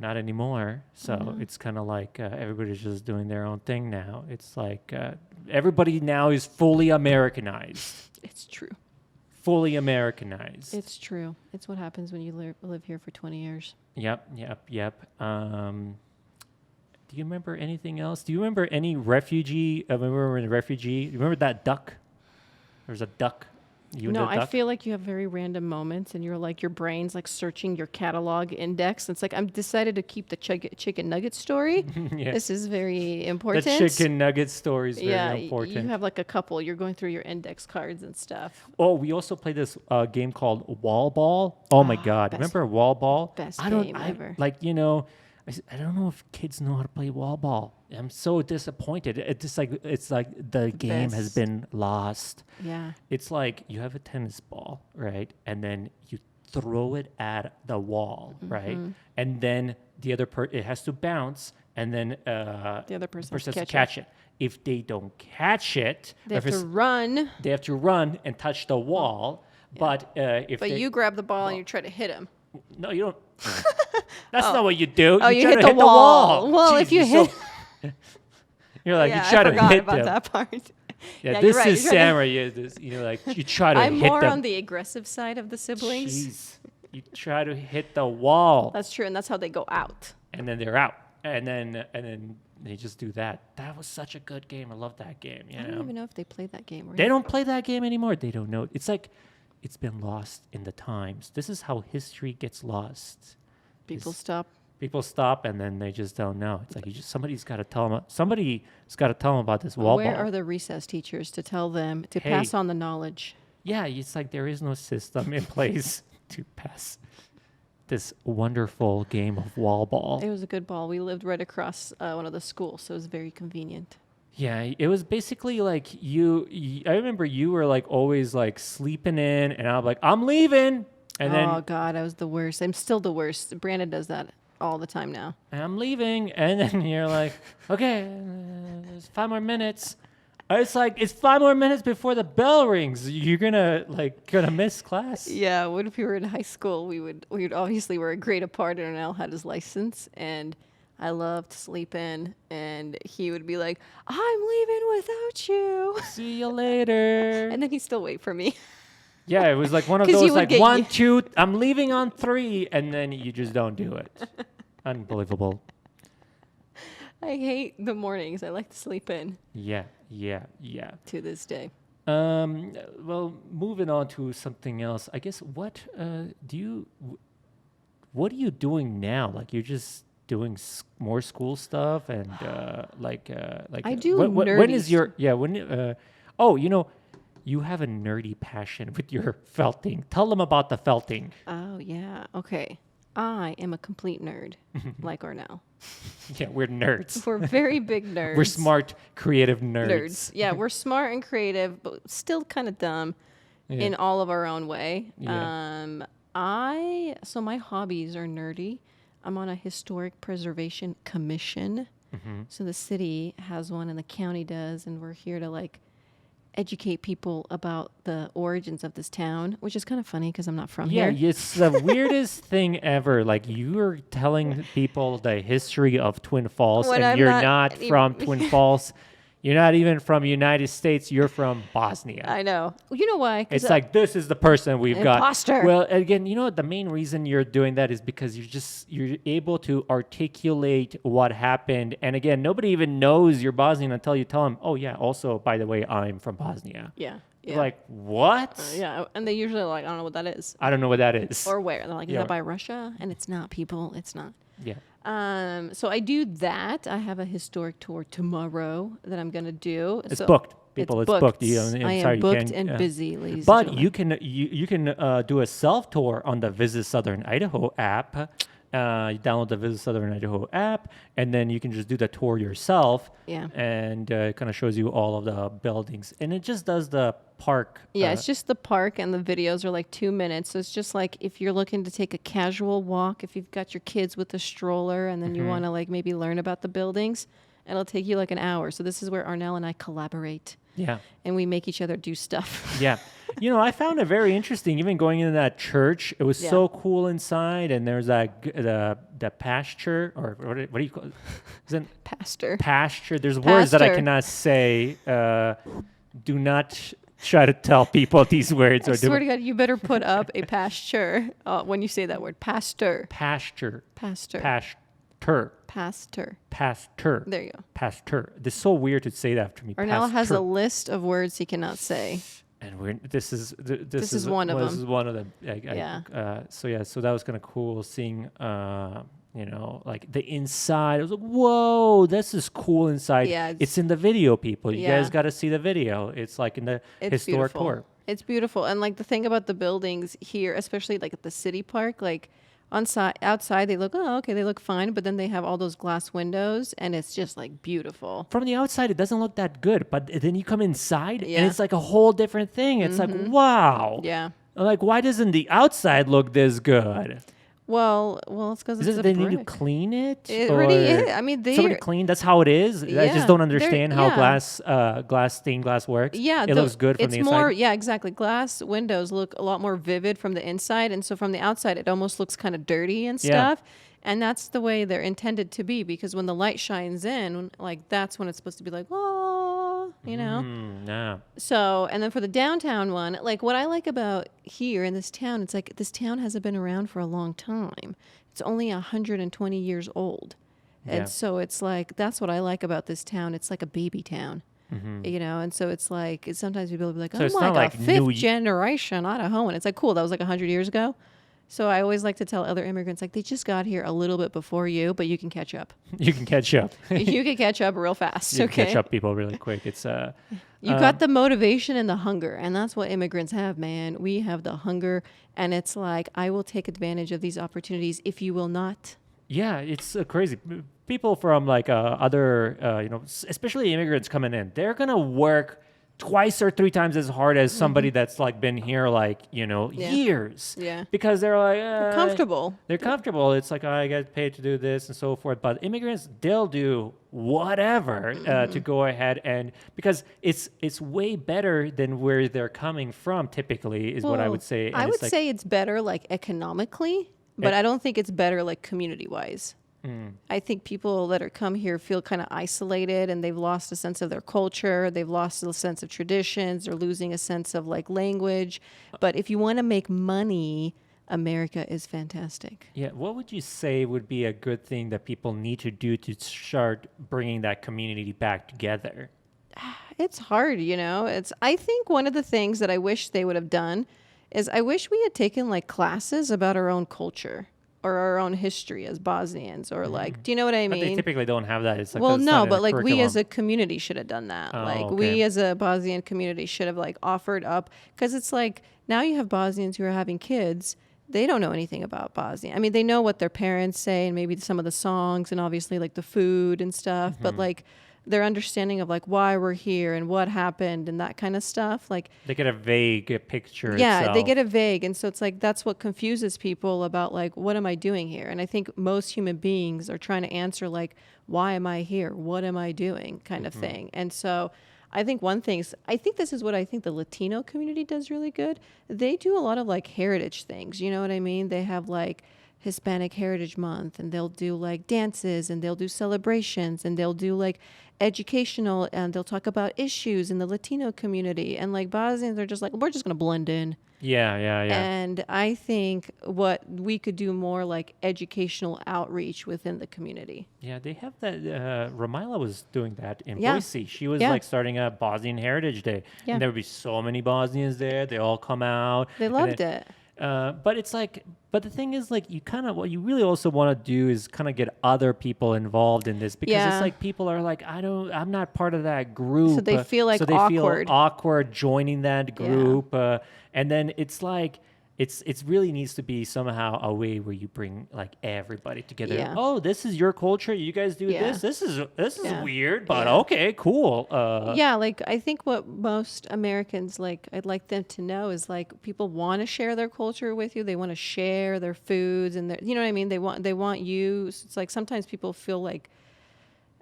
not anymore. So Mm-hmm. it's kind of like everybody's just doing their own thing now. It's like everybody now is fully Americanized. It's true. Fully Americanized. It's true. It's what happens when you live here for 20 years. Yep. Do you remember anything else? Do you remember any refugee? When we were in a refugee, you remember that duck? There was a duck. No, I feel like you have very random moments, and you're like your brain's like searching your catalog index. It's like I'm decided to keep the chicken nugget story. Yeah. This is very The important. chicken nugget story is very Yeah, important. you have like a couple. You're going through your index cards and stuff. Oh, we also played this game called Wall Ball. Oh my God! best- Remember Wall Ball? best I don't. game ever. Like I don't know if kids know how to play wall ball. I'm so disappointed. It's like the game has Best. been lost. Yeah. It's like you have a tennis ball, right? And then you throw it at the wall, right? And then the other it has to bounce, and then The other person has to has to catch catch it. If they don't catch it, They have if to it's- run, they have to run and touch the wall. But if but they, you grab the ball and you try to hit him. no, you don't. That's not what you do. Oh, you try hit to the wall. Well, if you you're hit- you're like yeah, you try I to forgot hit about them. that part. Yeah, Yeah, this you're right. is You try to- Samra. You're like you try to I'm hit more them. on the aggressive side of the siblings. Jeez. You try to hit the wall, That's true, and that's how they go out. and then they're out, and then they just do that. That was such a good game. I love that game. You I know, don't even know if they play that game. they don't play that game anymore. They don't know. It's like it's been lost in the times. This is how history gets lost. People Is- stop. People stop and then they just don't know. It's like somebody's got to tell them. Somebody's got to tell them about this wall Where ball. are the recess teachers to tell them to Hey. pass on the knowledge? Yeah, it's like there is no system in place to pass this wonderful game of wall ball. It was a good ball. We lived right across one of the schools, so it was very convenient. Yeah, it was basically like I remember you were like always like sleeping in, and I'm like, I'm leaving, and oh then God, I was the worst. I'm still the worst. Brandon does that all the time now. I'm leaving, and then you're like, okay, there's 5 more minutes. It's like it's 5 more minutes before the bell rings. You're gonna miss class. Yeah, when we were in high school, we would obviously were a grade apart, and Al had his license, and I loved to sleep in, and he would be like, "I'm leaving without you," See you later. and then he'd still wait for me. Yeah, it was like one of 'Cause you those would like get 1, you- 2. I'm leaving on 3, and then you just don't do it. Unbelievable. I hate the mornings. I like to sleep in Yeah. to this day. Well, moving on to something else. I guess what what are you doing now? Like you're just doing more school stuff and I do when nerdy is your oh, you have a nerdy passion with your felting. Tell them about the felting. Oh yeah. Okay. I am a complete nerd, like Arnell. Yeah, we're nerds. We're very big nerds. We're smart, creative nerds. Yeah, we're smart and creative, but still kind of dumb Yeah. in all of our own way. Yeah. So my hobbies are nerdy. I'm on a historic preservation commission. Mm-hmm. So the city has one and the county does, and we're here to like educate people about the origins of this town, which is kind of funny because I'm not from Yeah, here. it's the weirdest thing ever. Like you're telling people the history of Twin Falls, When and I'm you're not not even- from Twin Falls. You're not even from United States. You're from Bosnia. I know. You know why? 'Cause It's like this is the person we've got. Imposter. Well, again, the main reason you're doing that is because you're able to articulate what happened. And again, nobody even knows you're Bosnian until you tell them, "Oh yeah, also by the way, I'm from Bosnia." yeah. Yeah. Like what? Yeah, and they usually are like, I don't know what that is. I don't know what that is. Or where. They're like, is Yeah. that by Russia? And it's not, people. It's not. Yeah. So I do that. I have a historic tour tomorrow that I'm going to do. It's So booked. People, it's booked. I'm I sorry, am you booked can't, and busy, ladies But and you gentlemen. can do a self tour on the Visit Southern Idaho app. You download the Visit Southern Idaho app, and then you can just do the tour yourself. Yeah. And it kind of shows you all of the buildings, and it just does the park. Yeah, it's just the park, and the videos are like 2 minutes. So it's just like if you're looking to take a casual walk, if you've got your kids with a stroller, and then you want to like maybe learn about the buildings, it'll take you like an hour. So this is where Arnell and I collaborate, yeah. and we make each other do stuff. Yeah. I found it very interesting. Even going into that church, it was Yeah. so cool inside, and there's the pasture, or what do you call it? Is it Pastor. pasture? There's words that I Pastor. cannot say. Do not try to tell people these words. I Or swear to God, you better put up a pasture when you say that word. Pastor. pasture, Pastor. pasture, Pastor. pasture, There you go. pasture. It's so weird to say that after me. Arnell has a pasture. list of words he cannot say. And this is one of This them. is one of them. Yeah. So that was kind of cool seeing. Like the inside. I was like, whoa, this is cool inside. Yeah, it's in the video, people. You Yeah. guys got to see the video. It's like in the It's historic beautiful. tour. It's beautiful. And like the thing about the buildings here, especially like at the city park, like outside they look, oh, okay, they look fine, but then they have all those glass windows, and it's just like beautiful. From the outside, it doesn't look that good, but then you come inside, and Yeah. it's like a whole different thing. It's like, wow. Yeah. Like, why doesn't the outside look this good? Well, it's because Is it's it a they need to brick. clean it? It or really is. I mean, somebody they clean. That's how it is. I Yeah, just don't they're- understand how yeah. stained glass works. Yeah, it looks good from it's the more, inside. yeah, exactly. Glass windows look a lot more vivid from the inside, and so from the outside, it almost looks kind of dirty and Yeah. stuff. And that's the way they're intended to be, because when the light shines in, like that's when it's supposed to be like, oh, you know. Yeah. So, and then for the downtown one, like what I like about here in this town, it's like this town hasn't been around for a long time. It's only 120 years old. Yeah. And so it's like, that's what I like about this town. It's like a baby town. You know, and so it's like sometimes people will be like, So "I'm it's like not a like fifth New- generation Idaho," and it's like, cool, that was like 100 years ago. So I always like to tell other immigrants, like, they just got here a little bit before you, but you can catch up. You can catch up. You can catch up real fast. You Okay, can catch up people really quick. It's you got the motivation and the hunger, and that's what immigrants have, man. We have the hunger, and it's like, I will take advantage of these opportunities if you will not. Yeah, it's crazy. People from like other, especially immigrants coming in, they're gonna work twice or three times as hard as somebody that's like been here like Yeah. years. Yeah. Because they're like Comfortable. They're comfortable. It's like, oh, I get paid to do this and so forth. But immigrants, they'll do whatever to go ahead and because it's way better than where they're coming from. Typically, is what I Well, would say. And I it's would like, say it's better like economically, but I don't think it's better like community wise. I think people that are come here feel kind of isolated, and they've lost a sense of their culture. They've lost a sense of traditions. They're losing a sense of like language. But if you want to make money, America is fantastic. Yeah, what would you say would be a good thing that people need to do to start bringing that community back together? It's hard, you know. I think one of the things that I wish they would have done is I wish we had taken like classes about our own culture or our own history as Bosnians, or like, do you know what I But they mean? typically don't have that. It's like Well, that's no, not in but the like we as curriculum. a community should have done that. Oh, Like okay. we as a Bosnian community should have like offered up, because it's like now you have Bosnians who are having kids. They don't know anything about Bosnia. I mean, they know what their parents say and maybe some of the songs and obviously like the food and stuff, but like their understanding of like why we're here and what happened and that kind of stuff, like They get a vague picture. yeah, itself. they get a vague, and so it's like that's what confuses people about like what am I doing here? And I think most human beings are trying to answer like why am I here? What am I doing? Kind of thing. And so I think one thing is, I think this is what I think the Latino community does really good. They do a lot of like heritage things. You know what I mean? They have like Hispanic Heritage Month, and they'll do like dances, and they'll do celebrations, and they'll do like educational, and they'll talk about issues in the Latino community. And like Bosnians are just like, we're just going to blend in. Yeah. And I think what we could do more like educational outreach within the community. Yeah, they have that. Ramila was doing that in Yeah. Boise. She was Yeah. like starting a Bosnian Heritage Day. Yeah. And there would be so many Bosnians there. They all come out. They and loved then- it. But it's like, but the thing is, like, you kind of, what you really also want to do is kind of get other people involved in this because Yeah. it's like people are like, I'm not part of that group. So they feel like so they awkward. feel awkward joining that Yeah. group. And then it's like, it's really needs to be somehow a way where you bring like everybody together. Yeah. Oh, this is your culture. You guys do Yeah. this. This is Yeah. weird, but Yeah. okay, cool. Yeah, like I think what most Americans like, I'd like them to know is like people want to share their culture with you. They want to share their foods and their, you know what I mean? They want you. So it's like sometimes people feel like,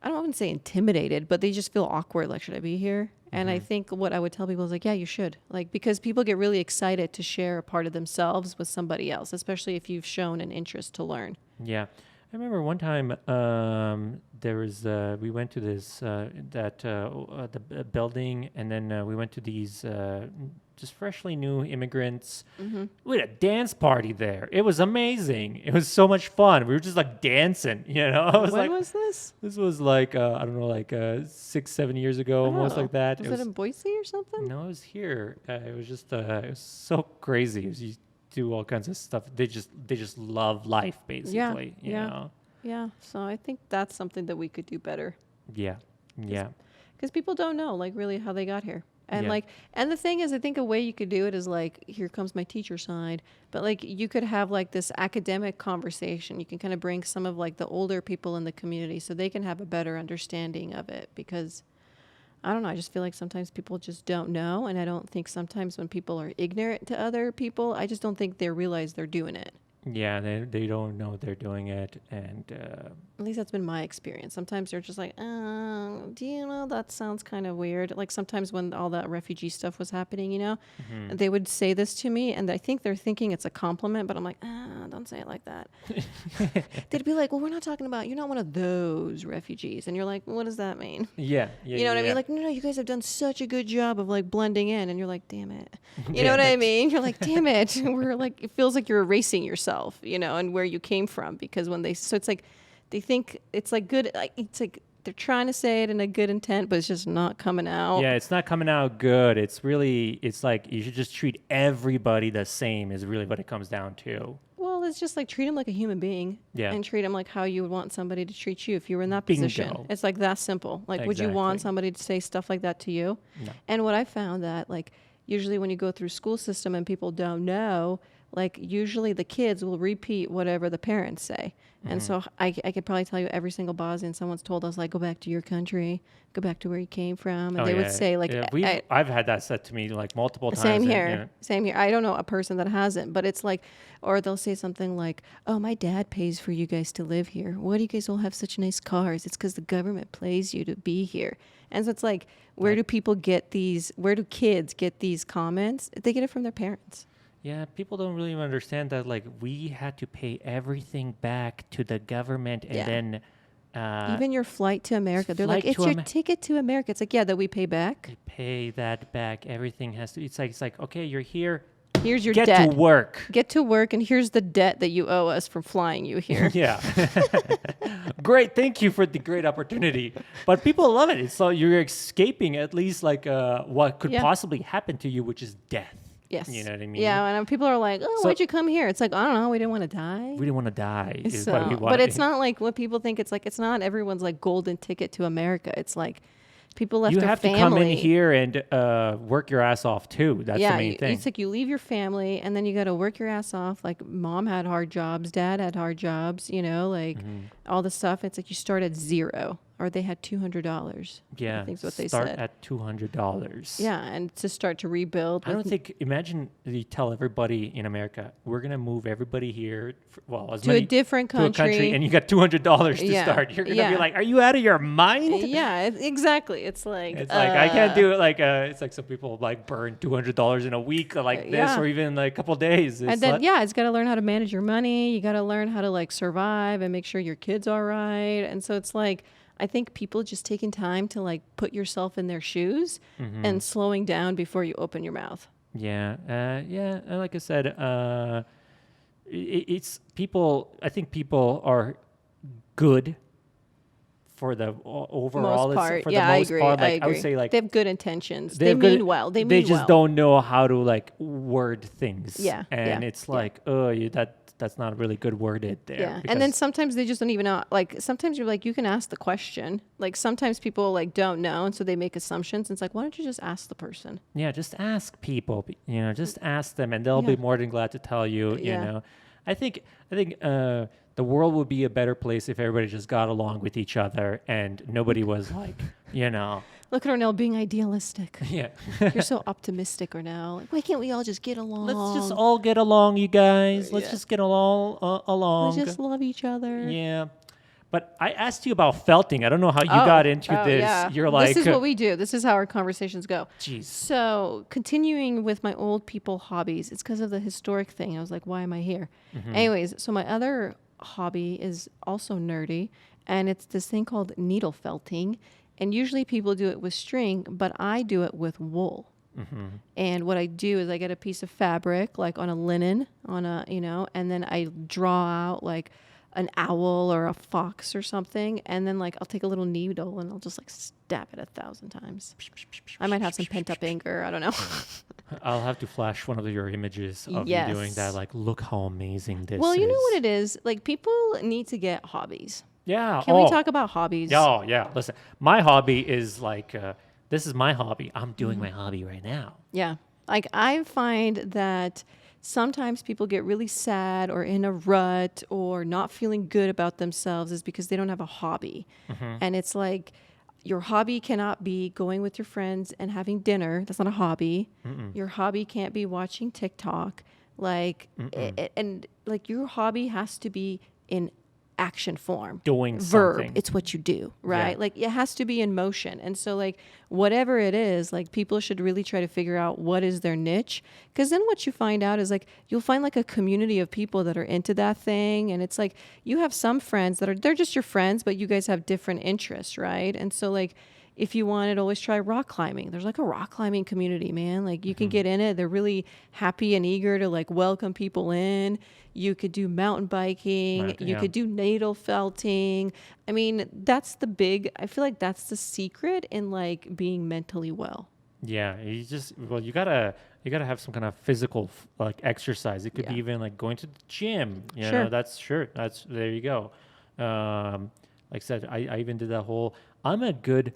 I don't want to say intimidated, but they just feel awkward. Like, should I be here? And I think what I would tell people is like, yeah, you should. Like, because people get really excited to share a part of themselves with somebody else, especially if you've shown an interest to learn. Yeah, I remember one time there was we went to this building, and then we went to these just freshly new immigrants. We had a dance party there. It was amazing. It was so much fun. We were just like dancing, you know. I was When like, was this? this was like I don't know, like 6-7 years ago, almost Oh, like that. Was it in Boise or something? No, it was here. It was just it was so crazy. It was, you do all kinds of stuff. They just love life, basically. You yeah. know? Yeah. So I think that's something that we could do better. Yeah. Yeah. Because people don't know, like, really how they got here. And Yeah. like, and the thing is, I think a way you could do it is like, here comes my teacher side, but like you could have like this academic conversation. You can kind of bring some of like the older people in the community so they can have a better understanding of it, because I don't know, I just feel like sometimes people just don't know. And I don't think sometimes when people are ignorant to other people, I just don't think they realize they're doing it. Yeah, they don't know they're doing it, and At least that's been my experience. Sometimes they're just like, do you know, that sounds kind of weird. Like sometimes when all that refugee stuff was happening, you know, they would say this to me and I think they're thinking it's a compliment, but I'm like, don't say it like that. They'd be like, well, we're not talking about, you're not one of those refugees. And you're like, what does that mean? yeah, You know what I mean? Like, no, you guys have done such a good job of like blending in. And you're like, damn it. You know what I mean? You're like, damn it. We're like, it feels like you're erasing yourself, you know, and where you came from. Because when so it's like, they think it's like good, like, it's like they're trying to say it in a good intent, but it's just not coming out. Yeah, it's not coming out good. It's like you should just treat everybody the same is really what it comes down to. Well, it's just like treat them like a human being, Yeah. and treat them like how you would want somebody to treat you if you were in that Bingo. position. It's like that simple. Like, would you want Exactly. somebody to say stuff like that to you? No. And what I found that like usually when you go through school system and people don't know, like usually the kids will repeat whatever the parents say. And so I could probably tell you every single Bosnian someone's told us like, go back to your country, go back to where you came from. And they would say like, I've had that said to me like multiple times. same and, here. you know, Same here. I don't know a person that hasn't, but it's like, or they'll say something like, oh, my dad pays for you guys to live here. Why do you guys all have such nice cars? It's because the government pays you to be here. And so it's like, where do kids get these comments? They get it from their parents. Yeah, people don't really understand that like we had to pay everything back to the government, and Yeah. then Even your flight to America, they're like, flight it's to your ticket to America. It's like, yeah, that we pay back. they pay that back. Everything has to. It's like okay, you're here. Here's your Get debt. to work. Get to work, and here's the debt that you owe us for flying you here. Yeah. Great. Thank you for the great opportunity. But people love it. It's so you're escaping at least like what could Yeah. possibly happen to you, which is death. Yes. You know what I mean? Yeah, and people are like, oh, So- why'd you come here? It's like, I don't know, we didn't want to die. We didn't want to die. Is So, what we but wanted. it's not like what people think. It's like, it's not everyone's like golden ticket to America. It's like people left You their have family. to come in here and work your ass off too. That's the main thing. It's like you leave your family and then you got to work your ass off. Like mom had hard jobs, dad had hard jobs, you know, like all the stuff. It's like you start at zero, or they had $200. Yeah. I think is what they start said. at $200. Yeah, and to start to rebuild. I don't think. Imagine you tell everybody in America, we're gonna move everybody here. To a different country. and you got $200 to Yeah, start. You're gonna yeah. be like, are you out of your mind? Yeah, exactly. It's like It's like I can't do it. Like it's like some people like burn $200 in a week, like this, yeah. or even like a couple days. It's and then like- it's got to learn how to manage your money. You got to learn how to like survive and make sure your kids are right. And so it's like I think people just taking time to like put yourself in their shoes and slowing down before you open your mouth. Yeah, yeah. Like I said, it's people. I think people are good for the overall. Most part, for yeah, the I most agree. part, like, I agree. would say, like they have good intentions. they They have good- mean well. They They mean just well. don't know how to like word things. Yeah, and yeah, it's like, oh, that's not really good worded there. Yeah, and then because- sometimes they just don't even know. Like sometimes you're like, you can ask the question. Like sometimes people like don't know, and so they make assumptions. And it's like, why don't you just ask the person? yeah, just ask people. You know, just ask them, and they'll Yeah. be more than glad to tell you. You Yeah. know, I think the world would be a better place if everybody just got along with each other and nobody was like, you know, Look at Ornell being idealistic. yeah. You're so optimistic, Ornell. Like, why can't we all just get along? Let's just all get along, you guys. Let's Yeah. just get along. Let's just love each other. Yeah. But I asked you about felting. I don't know how you got into this. Yeah. You're like, this is what we do. This is how our conversations go. jeez. So, continuing with my old people hobbies, it's because of the historic thing. I was like, why am I here? Anyways, so my other hobby is also nerdy, and it's this thing called needle felting. And usually people do it with string, but I do it with wool. And what I do is I get a piece of fabric, like on a linen, and then I draw out like an owl or a fox or something, and then like I'll take a little needle and I'll just like stab it 1,000 times. I might have some pent up anger. I don't know. I'll have to flash one of your images of you doing Yes. that. Like, look how amazing this is. Well, you know what it is? Like people need to get hobbies. Yeah. Can we talk about hobbies? Oh, yeah. Listen, my hobby is like this is my hobby. I'm doing Mm-hmm. my hobby right now. Yeah. Like I find that sometimes people get really sad or in a rut or not feeling good about themselves is because they don't have a hobby. Mm-hmm. And it's like your hobby cannot be going with your friends and having dinner. That's not a hobby. Mm-mm. Your hobby can't be watching TikTok. Like, Mm-mm. and like your hobby has to be in action form. Doing Verb. something. It's what you do, right? Yeah. Like it has to be in motion. And so like whatever it is, like people should really try to figure out what is their niche. Because then what you find out is like you'll find like a community of people that are into that thing. And it's like you have some friends that are they're just your friends, but you guys have different interests, right? And so like if you wanted, always try rock climbing. There's like a rock climbing community, man. Like you can get in it. They're really happy and eager to like welcome people in. You could do mountain biking. You Yeah. could do natal felting. I mean, that's the big, I feel like that's the secret in like being mentally well. Yeah, you gotta have some kind of physical like exercise. It could be Yeah. even like going to the gym. You Sure. know, that's there you go. Like I said, I even did that whole. I'm a good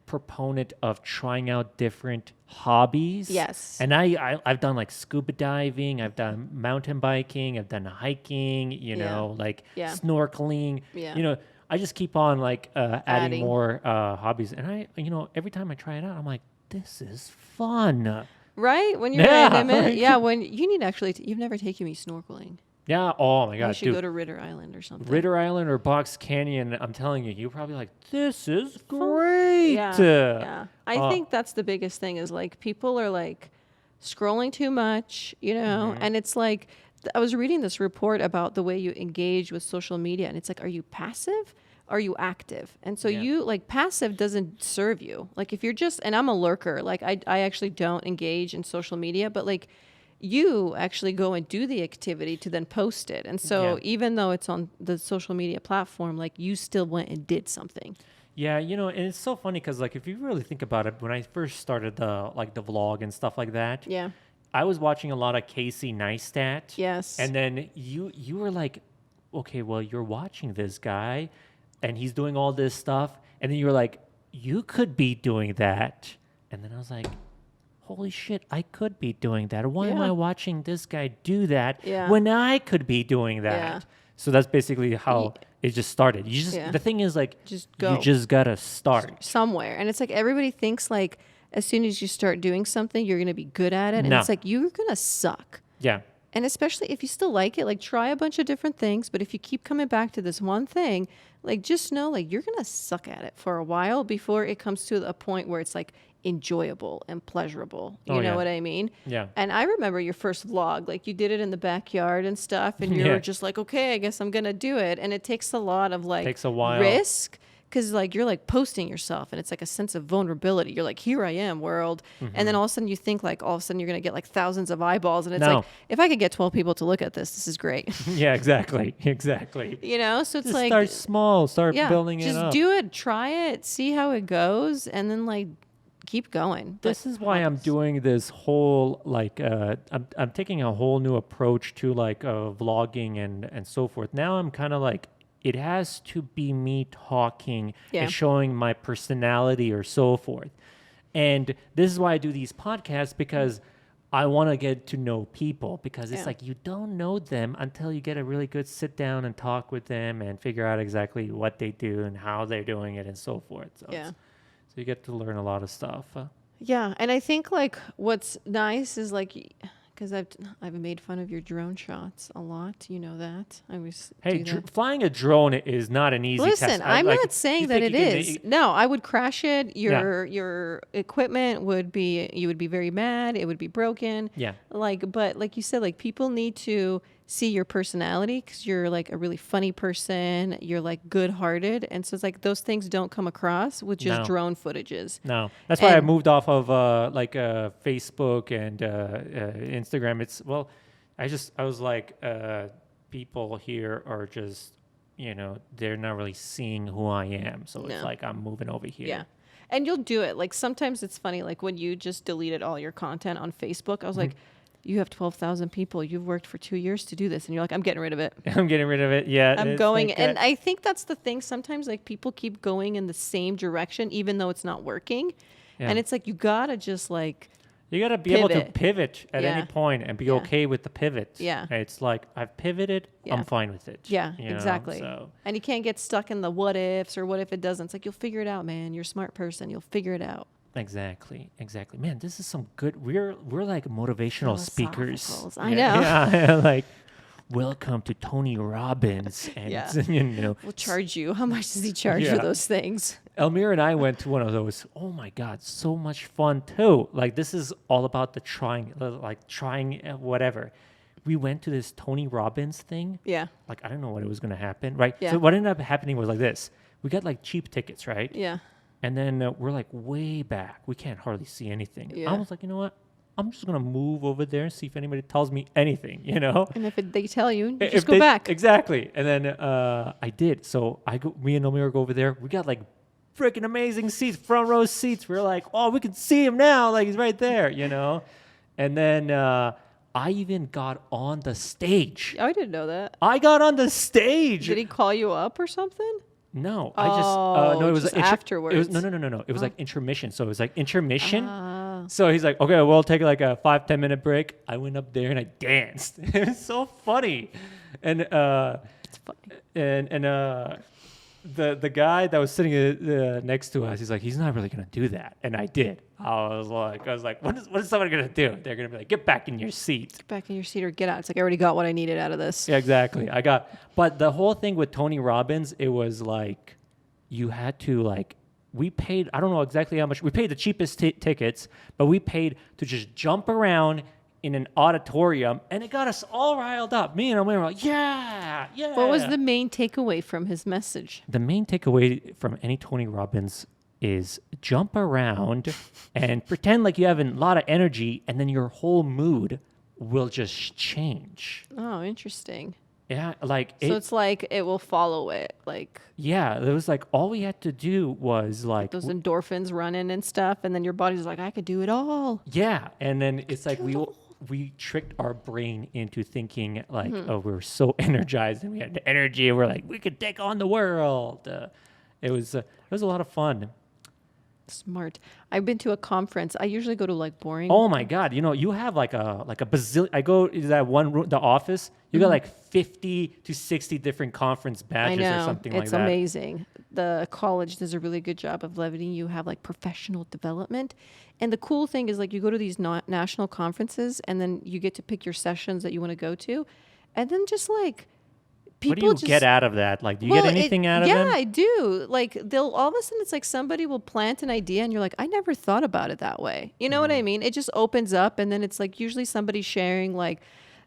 proponent of trying out different hobbies. Yes. And I've done like scuba diving, I've done mountain biking, I've done hiking, you Yeah. know, like Yeah. snorkeling. Yeah. You know, I just keep on like adding Adding. more hobbies. And every time I try it out, I'm like, this is fun. Right? When you're Yeah, in it. like- Yeah, when you need actually, you've never taken me snorkeling. Yeah. Oh my You God, should dude. go to Ritter Island or something. Ritter Island or Box Canyon, I'm telling you, you're probably like, this is great. Yeah. Yeah. I Uh, think that's the biggest thing is like people are like scrolling too much, you know, and it's like, I was reading this report about the way you engage with social media and it's like, are you passive? Are you active? And so Yeah. you like passive doesn't serve you. Like if you're just, and I'm a lurker, like I actually don't engage in social media, but like you actually go and do the activity to then post it. And so Yeah. even though it's on the social media platform, like you still went and did something. Yeah, and it's so funny because like if you really think about it, when I first started the vlog and stuff like that, Yeah. I was watching a lot of Casey Neistat. Yes. And then you were like, okay, well you're watching this guy, and he's doing all this stuff, and then you were like, you could be doing that, and then I was like, holy shit, I could be doing that. Why am Yeah. I watching this guy do that Yeah. when I could be doing that? Yeah. So that's basically how it just started. Yeah. The thing is like, Just go. you just gotta start. Somewhere. And it's like everybody thinks like as soon as you start doing something, you're going to be good at it. And No. it's like you're going to suck. Yeah. And especially if you still like it, like try a bunch of different things. But if you keep coming back to this one thing, like just know like you're going to suck at it for a while before it comes to a point where it's like enjoyable and pleasurable. You Oh, know yeah. what I mean? Yeah. And I remember your first vlog, like you did it in the backyard and stuff. And you Yeah. were just like, okay, I guess I'm going to do it. And it takes a lot of like Takes a while. risk. Because like you're like posting yourself and it's like a sense of vulnerability. You're like, here I am, world. And then all of a sudden you think like all of a sudden you're going to get like thousands of eyeballs. And it's No. like, if I could get 12 people to look at this is great. Yeah, exactly. Exactly. You know? So it's Just like, start small, start yeah, building it just up. do it, try it, see how it goes. And then like keep going. This But is why I'm hobbies. doing this whole like I'm taking a whole new approach to like vlogging and so forth. Now I'm kind of like, it has to be me talking Yeah. and showing my personality or so forth. And this is why I do these podcasts, because I want to get to know people, because it's Yeah. like you don't know them until you get a really good sit down and talk with them and figure out exactly what they do and how they're doing it and so forth. So, Yeah. so you get to learn a lot of stuff. Yeah, and I think like what's nice is like because I've made fun of your drone shots a lot. You know that I was. Hey, do that. flying a drone is not an easy Listen, test. I'm like, not saying you that think it you can is. No, I would crash it. Your equipment would be. You would be very mad. It would be broken. Yeah. But like you said, like people need to see your personality because you're like a really funny person. You're like good-hearted, and so it's like those things don't come across with just No. drone footages. No, that's why I And- moved off of Facebook and Instagram. I was like, people here are just, they're not really seeing who I am. So it's No. like I'm moving over here. Yeah. And you'll do it. Like sometimes it's funny, like when you just deleted all your content on Facebook, I was like, you have 12,000 people. You've worked for 2 years to do this. And you're like, I'm getting rid of it. I'm getting rid of it. Yeah. I'm it's going. like, And I think that's the thing. Sometimes like people keep going in the same direction, even though it's not working. And it's like you gotta just like you gotta be able to pivot. pivot at any point and be Yeah. okay with the pivot. Yeah. It's like I've pivoted, Yeah. I'm fine with it. Yeah, you know? exactly. So And you can't get stuck in the what ifs or what if it doesn't. It's like you'll figure it out, man. You're a smart person. You'll figure it out. exactly. Man, this is some good. We're like motivational speakers. Philosophicals. I know. Yeah, like welcome to Tony Robbins, and Yeah. you know, We'll charge you. How much does he charge Yeah. for those things? Elmira and I went to one of those. Oh my God, so much fun too. Like this is all about the trying, whatever. We went to this Tony Robbins thing. Yeah. Like I don't know what it was going to happen, right? Yeah. So what ended up happening was like this. We got like cheap tickets, right? Yeah. And then we're like way back. We can't hardly see anything. Yeah. I was like, you know what? I'm just going to move over there and see if anybody tells me anything, you know? And if they tell you, you If just go they- back. Exactly. And then I did. So me and Elmira go over there. We got like freaking amazing seats, front row seats. We're like, oh, we can see him now. Like he's right there, you know? And then I even got on the stage. I didn't know that. I got on the stage. Did he call you up or something? No, Oh, no. It was just It was afterwards. no. It was like intermission. So it was like intermission. Ah. So he's like, okay, we'll take like a 5-10 minute break. I went up there and I danced. It was so funny, and It's funny. the guy that was sitting next to us, he's like, he's not really gonna do that, and I did. I was like, what is someone gonna do? They're gonna be like, get back in your seat. Get back in your seat or get out. It's like I already got what I needed out of this. Yeah, exactly. But the whole thing with Tony Robbins, it was like, you had to like, we paid, I don't know exactly how much, we paid the cheapest tickets, but we paid to just jump around in an auditorium, and it got us all riled up. Me and Elmira were like, yeah. What was the main takeaway from his message? The main takeaway from any Tony Robbins is jump around and pretend like you have a lot of energy, and then your whole mood will just change. Oh, interesting. Yeah, like So it's like it will follow it. Like yeah, it was like all we had to do was like those endorphins running and stuff. And then your body's like, I could do it all. yeah, and then it's like we tricked our brain into thinking like, oh, we were so energized and we had the energy, and we're like, we could take on the world. It was a lot of fun. Smart. I've been to a conference. I usually go to like boring. Oh my God! You know, you have like a bazillion. I go to that one room, the office. You got like 50 to 60 different conference I badges know. or something like It's that. amazing. The college does a really good job of letting you have like professional development. And the cool thing is like you go to these national conferences and then you get to pick your sessions that you want to go to. And then just like people What do you just get out of that? Like, do you get anything out of yeah, them? I do. Like they'll all of a sudden it's like somebody will plant an idea and you're like, I never thought about it that way. You know what I mean? It just opens up and then it's like usually somebody sharing like,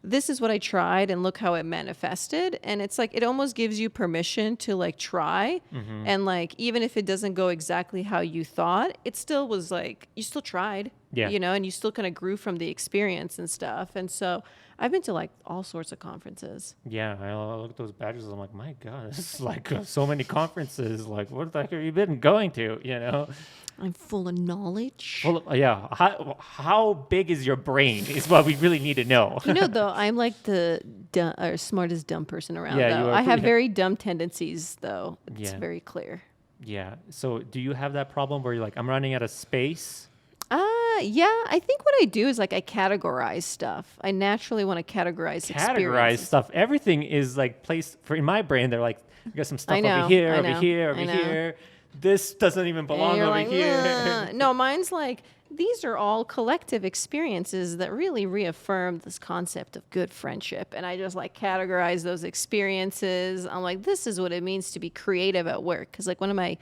this is what I tried and look how it manifested. And it's like, it almost gives you permission to like try. And like, even if it doesn't go exactly how you thought, it still was like, you still tried, Yeah. you know, and you still kind of grew from the experience and stuff. And so I've been to like all sorts of conferences. Yeah, I look at those badges. I'm like, my God, this is like so many conferences. Like, what the heck have you been going to? You know? I'm full of knowledge. Well, yeah. How big is your brain is what we really need to know. You know, though, I'm like the smartest dumb person around. Yeah, though. you are I have pretty- very dumb tendencies, though. It's Yeah. very clear. Yeah. So, do you have that problem where you're like, I'm running out of space? Yeah. I think what I do is like I categorize stuff. I naturally want to categorize Categorize experiences. stuff. Everything is like placed in my brain. They're like, you got some stuff I know, over here, I over know, here, I over know. here. This doesn't even And belong you're over like, here. "Ugh." No, mine's like, these are all collective experiences that really reaffirm this concept of good friendship. And I just like categorize those experiences. I'm like, this is what it means to be creative at work. Because like one of my,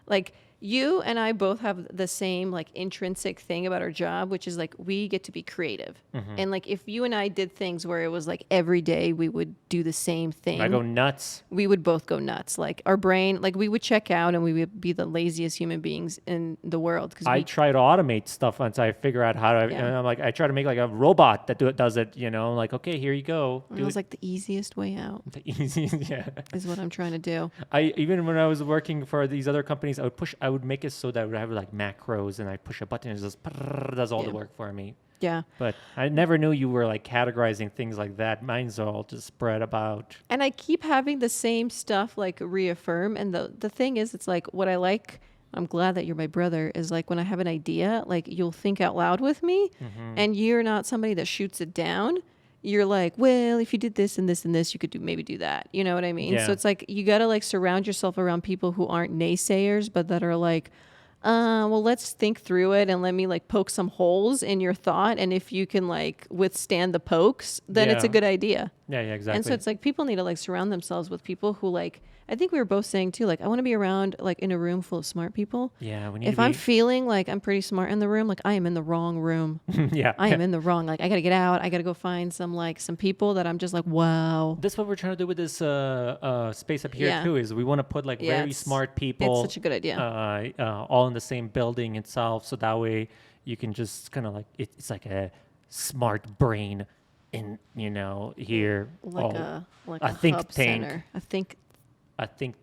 like, you and I both have the same like intrinsic thing about our job, which is like we get to be creative. And like if you and I did things where it was like every day we would do the same thing, I go nuts. we would both go nuts. Like our brain, like we would check out and we would be the laziest human beings in the world. Because I try to automate stuff once I figure out how to. Yeah. And I'm like, I try to make like a robot that does it. You know, like, okay, here you go. it was like the easiest way out the easy. Yeah. is what I'm trying to do. I even when I was working for these other companies, I would make it so that I would have like macros, and I push a button and it just does all the Yeah. work for me. Yeah. But I never knew you were like categorizing things like that. Mine's all just spread about. And I keep having the same stuff like reaffirm. And the thing is, it's like what I like I'm glad that you're my brother, is like when I have an idea, like you'll think out loud with me, and you're not somebody that shoots it down. You're like, well, if you did this and this and this, you could maybe do that. You know what I mean? Yeah. So it's like you got to like surround yourself around people who aren't naysayers, but that are like, well, let's think through it and let me like poke some holes in your thought. And if you can like withstand the pokes, then it's a Yeah. good idea. Yeah, exactly. And so it's like people need to like surround themselves with people who like, I think we were both saying too, like I want to be around like in a room full of smart people. yeah, we need If to I'm be. feeling like I'm pretty smart in the room, like I am in the wrong room. Yeah. I am in the wrong. Like I got to get out. I got to go find some people that I'm just like, wow. That's what we're trying to do with this space up here Yeah. too. Is we want to put like Yeah, very it's- smart people. It's such a good idea. All in the same building itself, so that way you can just kind of like it's like a smart brain in here. like all- a think hub tank. center. a think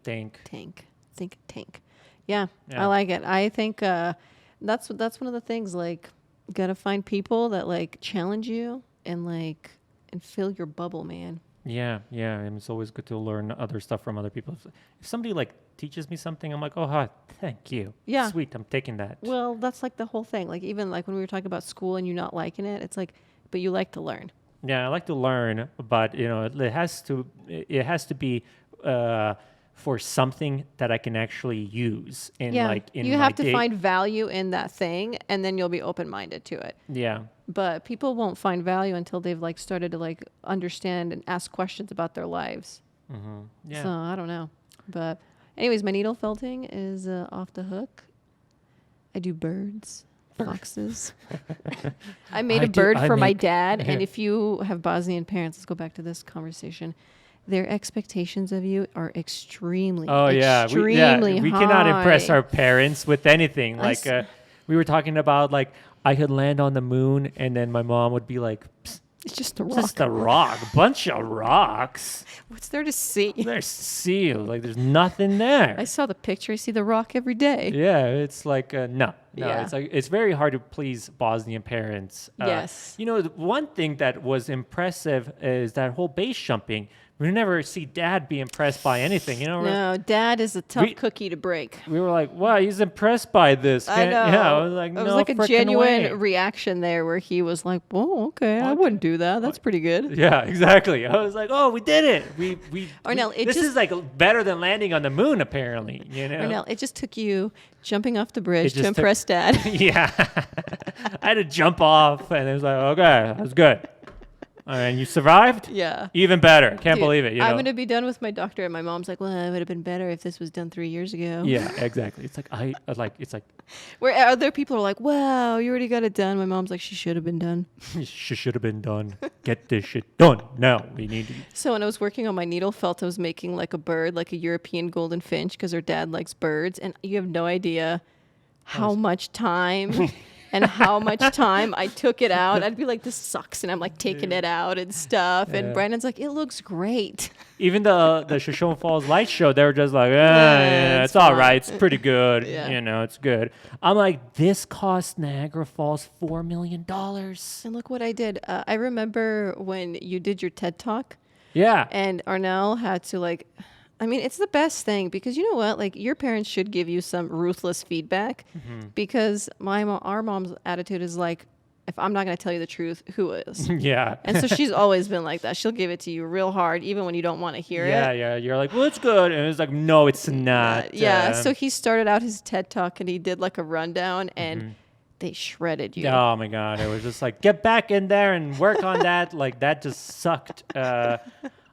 tank. Think tank. Yeah, Yeah. I like it. I think that's one of the things. Like, gotta find people that like challenge you and like and fill your bubble, man. Yeah, and it's always good to learn other stuff from other people. If somebody like teaches me something, I'm like, oh, hi, thank you. Yeah. Sweet, I'm taking that. Well, that's like the whole thing. Like even like when we were talking about school and you not liking it, it's like, but you like to learn. Yeah, I like to learn, but it has to be for something that I can actually use in you my have to day. find value in that thing, and then you'll be open minded to it. Yeah. But people won't find value until they've like started to like understand and ask questions about their lives. Yeah. So I don't know. But anyways, my needle felting is off the hook. I do birds, foxes. I made a bird for my dad. And if you have Bosnian parents, let's go back to this conversation. Their expectations of you are extremely, extremely we cannot impress high. our parents with anything. I Like s- we were talking about, like I could land on the moon, and then my mom would be like, "Psst, It's just a rock. just a rock, bunch of rocks. What's there to see? There's seals. Like there's nothing there." I saw the picture. I see the rock every day. Yeah, it's like no. Yeah. It's like it's very hard to please Bosnian parents. Yes. The one thing that was impressive is that whole base jumping. We never see Dad be impressed by anything. No, Dad is a tough cookie to break. We were like, "Wow, he's impressed by this." I know. Yeah, I was like, It was "No like a frickin' genuine way." reaction there where he was like, "Whoa, okay, I wouldn't do that. That's pretty good." Yeah, exactly. I was like, "Oh, we did it. We." Ornell, it this just- is like better than landing on the moon, apparently. Ornell, it just took you jumping off the bridge to just took- impress Dad. Yeah, I had to jump off, and it was like, "Okay, that was good." And you survived. Yeah. Even better. Can't Dude, believe it. I'm gonna be done with my doctorate. And my mom's like, "Well, it would have been better if this was done 3 years ago." Yeah, exactly. It's like it's like Where other people are like, "Wow, you already got it done." My mom's like, "She should have been done." she should have been done. Get this shit done now. We need to. So when I was working on my needle felt, I was making like a bird, like a European golden finch, because her dad likes birds, and you have no idea how much time and how much time I took it out. I'd be like, "This sucks," and I'm like taking it out and stuff. And Yeah. Brandon's like, "It looks great." Even the Shoshone Falls Light Show, they were just like, yeah, it's it's all fine. right. It's pretty good. Yeah. It's good. I'm like, this cost Niagara Falls $4 million. And look what I did. I remember when you did your TED Talk, Yeah. and Arnell had to like, I mean, it's the best thing because you know what? Like your parents should give you some ruthless feedback because our mom's attitude is like, if I'm not going to tell you the truth, who is? Yeah. And so she's always been like that. She'll give it to you real hard, even when you don't want to hear Yeah, it. yeah. You're like, well, it's good. And it's like, no, it's not. Yeah. So he started out his TED Talk and he did like a rundown and they shredded you. Oh my God. It was just like, get back in there and work on that. Like, that just sucked.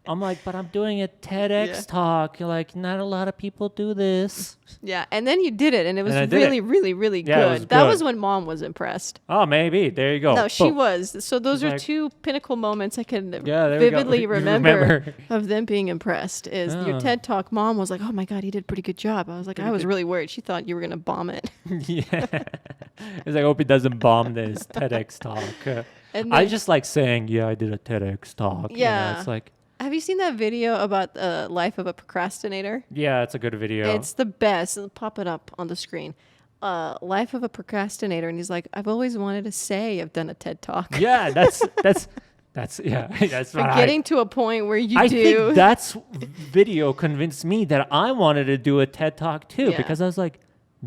I'm like, but I'm doing a TEDx talk. You're like, not a lot of people do this. Yeah. And then you did it and it was And I did really, it. really, really Yeah, it good. was That good. was when Mom was impressed. Oh, maybe. There you go. No, she Boom. was. So those She's are like- two pinnacle moments I can Yeah, there we go. vividly You remember remember. of them being impressed. Is your Oh. TED Talk? Mom was like, "Oh my God, he did a pretty good job." I was like, I was really worried. She thought you were gonna bomb it. Yeah. It's like, I hope he doesn't bomb this TEDx talk. And I then- just like saying, yeah, I did a TEDx talk. Yeah. It's like, Have you seen that video about the life of a procrastinator? yeah, it's a good video. It's the best. I'll pop it up on the screen. Life of a procrastinator, and he's like, "I've always wanted to say I've done a TED Talk." Yeah, that's yeah, that's For what getting to a point where you I do. think that's video convinced me that I wanted to do a TED Talk too, Yeah. because I was like,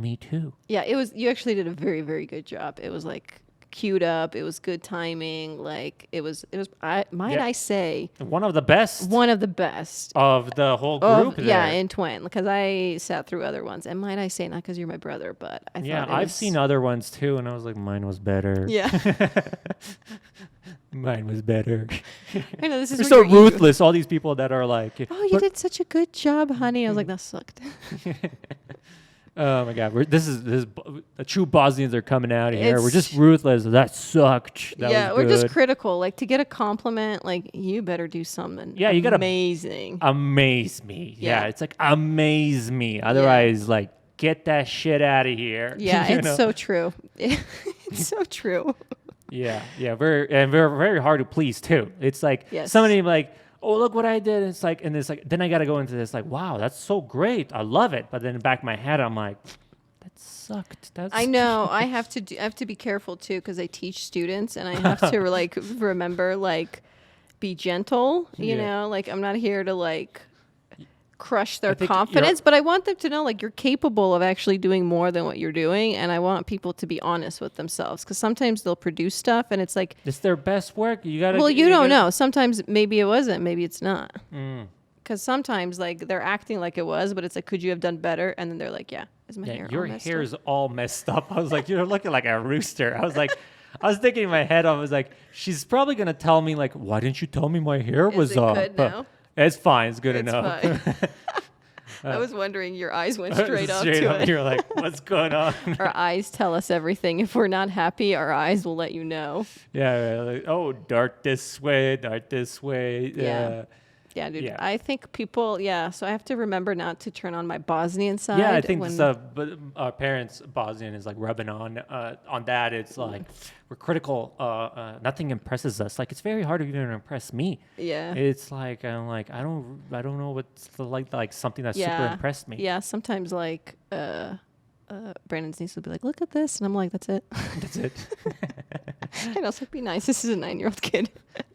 Me too. Yeah, it was. You actually did a very, very good job. It was like queued up. It was good timing. Like it was. It was. Might Yeah. I say, One of the best one of the best. of the whole group there. Yeah, in Twin, because I sat through other ones, and might I say, not because you're my brother, but I Yeah, thought it I've was, seen other ones too, and I was like, mine was better. Yeah, Mine was better. I know this is They're where so your ego- ruthless. All these people that are like, Oh, you but- did such a good job, honey. I was like, that sucked. oh my God, this is the true Bosnians are coming out here. We're just It's- ruthless. That sucked. That Yeah, was we're just good. critical. Like to get a compliment, like you better do something. Yeah, you gotta amazing. Amaze me. Yeah, Yeah. it's like amaze me. Otherwise, like get that shit out of here. Yeah, You it's know? so true. It's so true. Yeah, very very hard to please too. It's like Yes. somebody like, oh look what I did. It's like, and it's like, then I got to go into this like, wow, that's so great. I love it. But then in the back of my head, I'm like, that sucked. That's I know. I have to be careful too because I teach students, and I have to like remember like be gentle. You Yeah. know, like I'm not here to like crush their think confidence, but I want them to know like you're capable of actually doing more than what you're doing, and I want people to be honest with themselves because sometimes they'll produce stuff and it's like, It's their best work. You gotta. well, you gotta- don't know. Sometimes maybe it wasn't, maybe it's not. Mm. Because sometimes like they're acting like it was, but it's like, could you have done better? And then they're like, yeah, is my Yeah, hair all your messed hair up? is all messed up. I was like, you're looking like a rooster. I was like, I was thinking in my head, I was like, she's probably gonna tell me like, why didn't you tell me my hair was it up? good now? It's fine. It's good It's enough. fine. I was wondering, your eyes went straight up Straight to up, it. you're like, what's going on? Our eyes tell us everything. If we're not happy, our eyes will let you know. Yeah, like, oh, dart this way, dart this way. Yeah. Yeah, dude. Yeah. I think people, so I have to remember not to turn on my Bosnian side. Yeah, I think when, but our parents, Bosnian, is like rubbing on that. It's like we're critical. Nothing impresses us. Like it's very hard to even impress me. Yeah. It's like I'm like I don't know what's like something that super impressed me. Yeah, sometimes like Brandon's niece will be like, look at this. And I'm like, that's it. That's it. And I was like, be nice. This is a 9-year-old kid.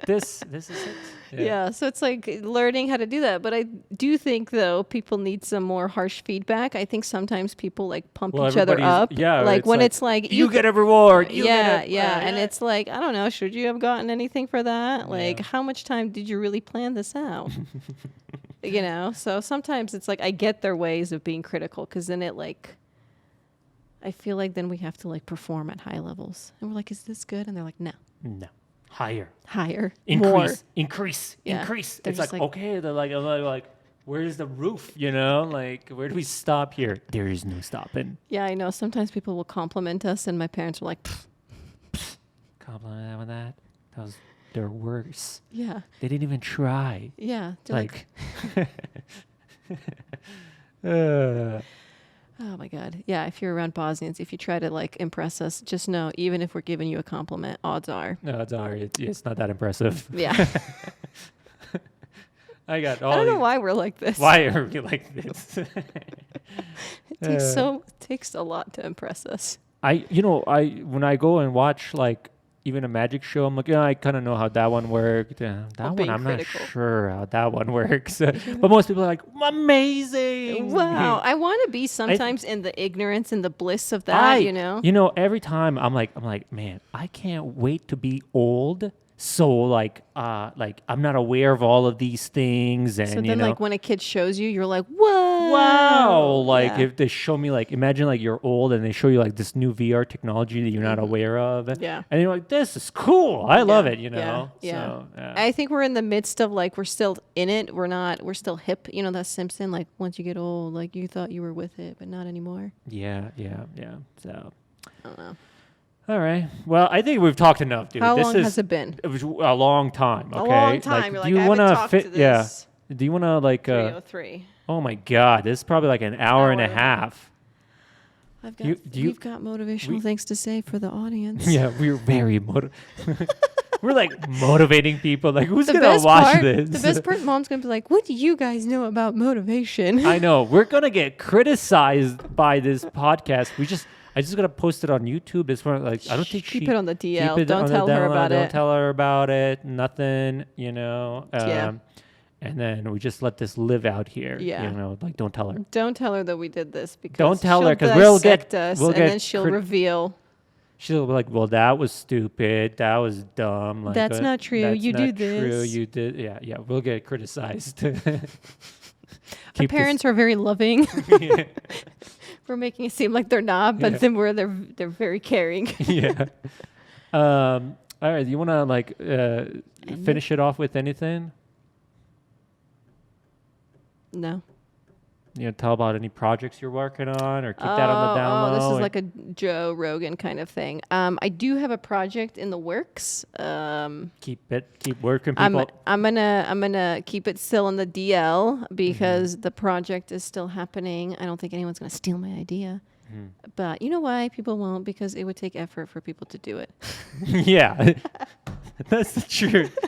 this is it. Yeah, so it's like learning how to do that. But I do think, though, people need some more harsh feedback. I think sometimes people like pump Well, each other everybody's- up. yeah, like it's when like, it's like You get a reward. You yeah, get a, and it's like, I don't know, should you have gotten anything for that? Like, Yeah. how much time did you really plan this out? You know, so sometimes it's like I get their ways of being critical because then it like, I feel like then we have to like perform at high levels, and we're like, is this good? And they're like, no, no higher. higher, more. Increase. Yeah. It's They're like, just like- okay, they're like, where's the roof? You know, like where do we stop here? There is no stopping. Yeah, I know. Sometimes people will compliment us, and my parents were like, "Pfft." Compliment them with that. That was their worst. Yeah, They didn't even try. yeah. They're like, uh, oh my god. Yeah, if you're around Bosnians, if you try to like impress us, just know, even if we're giving you a compliment, odds are, no, it's all right. It's not that impressive. yeah. I got all. I don't know these- why we're like this. Why are we like this? It takes a lot to impress us. When I go and watch like even a magic show, I'm like, yeah, I kind of know how that one worked. That one, being I'm critical. not sure how that one works. But most people are like, amazing. Wow, I want to be sometimes in the ignorance and the bliss of that, you know? Every time I'm like, man, I can't wait to be old. So like I'm not aware of all of these things, and So then, you know, like, when a kid shows you, you're like, whoa. wow, like Yeah. if they show me like, imagine like you're old and they show you like this new VR technology that you're not aware of, Yeah. and you're like, this is cool, I love it, you Yeah, know. yeah. So, yeah. I think we're in the midst of like, we're still in it. We're still hip. You know, that Simpson, like, once you get old, like, you thought you were with it, but not anymore. yeah. So, I don't know. all right. Well, I think we've talked enough, dude. How this long is, has it been? It was a long time. Okay. A long time. You're like, I haven't talked to this. Yeah. Do you wanna like? 3:03. Oh my God, this is probably like an hour and a half. I've got, do you- we've got motivational things to say for the audience. Yeah, we're very we're like motivating people. Like, who's The gonna best watch part, this? the best part, Mom's gonna be like, "What do you guys know about motivation?" I know we're gonna get criticized by this podcast. I just gotta post it on YouTube. It's for like I don't think Keep she it on the DL. keep it Don't on the tell her download. about Don't it. tell her about it. Nothing. You know. Yeah. and then we just let this live out here. Yeah. You know, like don't tell her. Don't tell her that we did this because Don't tell her, she'll 'cause we'll get- dissect us, we'll and get then she'll reveal. She'll be like, "Well, that was stupid. That was dumb. Like, That's not true. That's You not do True. this." You did. Yeah, yeah. We'll get criticized. Our parents are very loving. We're making it seem like they're not, but Yeah. then they're very caring. Yeah. All right. You want to like finish it off with anything? No. You know, tell about any projects you're working on, or keep that on the down low. This is and- like a Joe Rogan kind of thing. I do have a project in the works. keep working people. I'm gonna keep it still in the DL because the project is still happening. I don't think anyone's gonna steal my idea. But you know why people won't? Because it would take effort for people to do it. Yeah, that's the truth.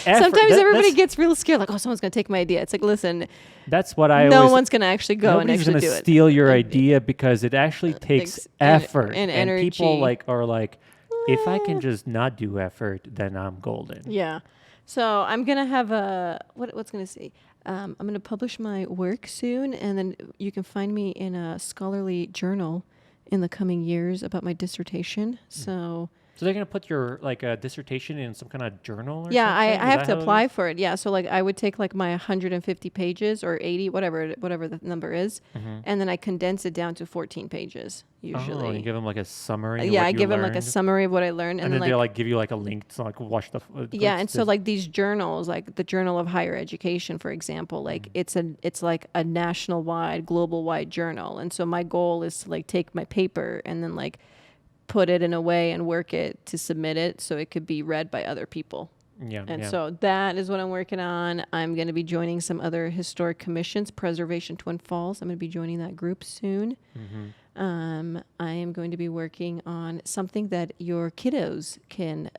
Sometimes everybody gets real scared, like, oh, someone's gonna take my idea. It's like, listen, That's what I no always. one's gonna actually go and Nobody's actually gonna do it. steal your Like, idea because it actually takes takes en- effort, and people energy. like are like, if I can just not do effort, then I'm golden. Yeah. So I'm gonna have a what's gonna say. I'm gonna publish my work soon, and then you can find me in a scholarly journal in the coming years about my dissertation. So So they're gonna put your like dissertation in some kind of journal or yeah, something? I Is have that to how it apply is? for it. Yeah, so like I would take like my 150 pages or 80, whatever the number is, and then I condense it down to 14 pages usually. Oh, and you give them like a summary. of Yeah, what I you give them like a learned? summary of what I learned, and then they'll like give you like a link to like watch the. yeah, and so like these journals, like the Journal of Higher Education, for example, like it's like a national wide, global wide journal, and so my goal is to like take my paper and then like put it in a way and work it to submit it so it could be read by other people. Yeah, And yeah. so that is what I'm working on. I'm going to be joining some other historic commissions, Preservation Twin Falls. I'm going to be joining that group soon. I am going to be working on something that your kiddos can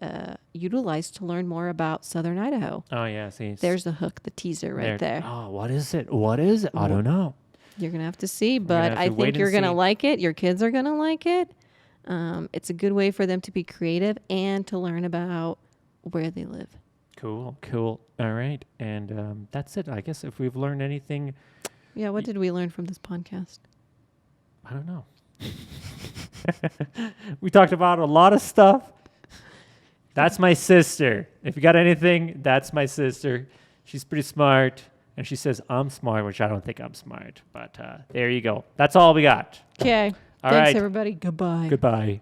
utilize to learn more about Southern Idaho. Oh yeah, see. There's the hook, the teaser right there. Oh, what is it? What is it? I don't know. You're going to have to see, gonna but have I to wait think and you're going to see. like it. Your kids are going to like it. It's a good way for them to be creative and to learn about where they live. Cool, cool. All right, and that's it. I guess if we've learned anything, Yeah, what did we learn from this podcast? I don't know. We talked about a lot of stuff. That's my sister. If you got anything, that's my sister. She's pretty smart, and she says I'm smart, which I don't think I'm smart. But there you go. That's all we got. Okay. All Thanks, right. everybody. Goodbye. Goodbye.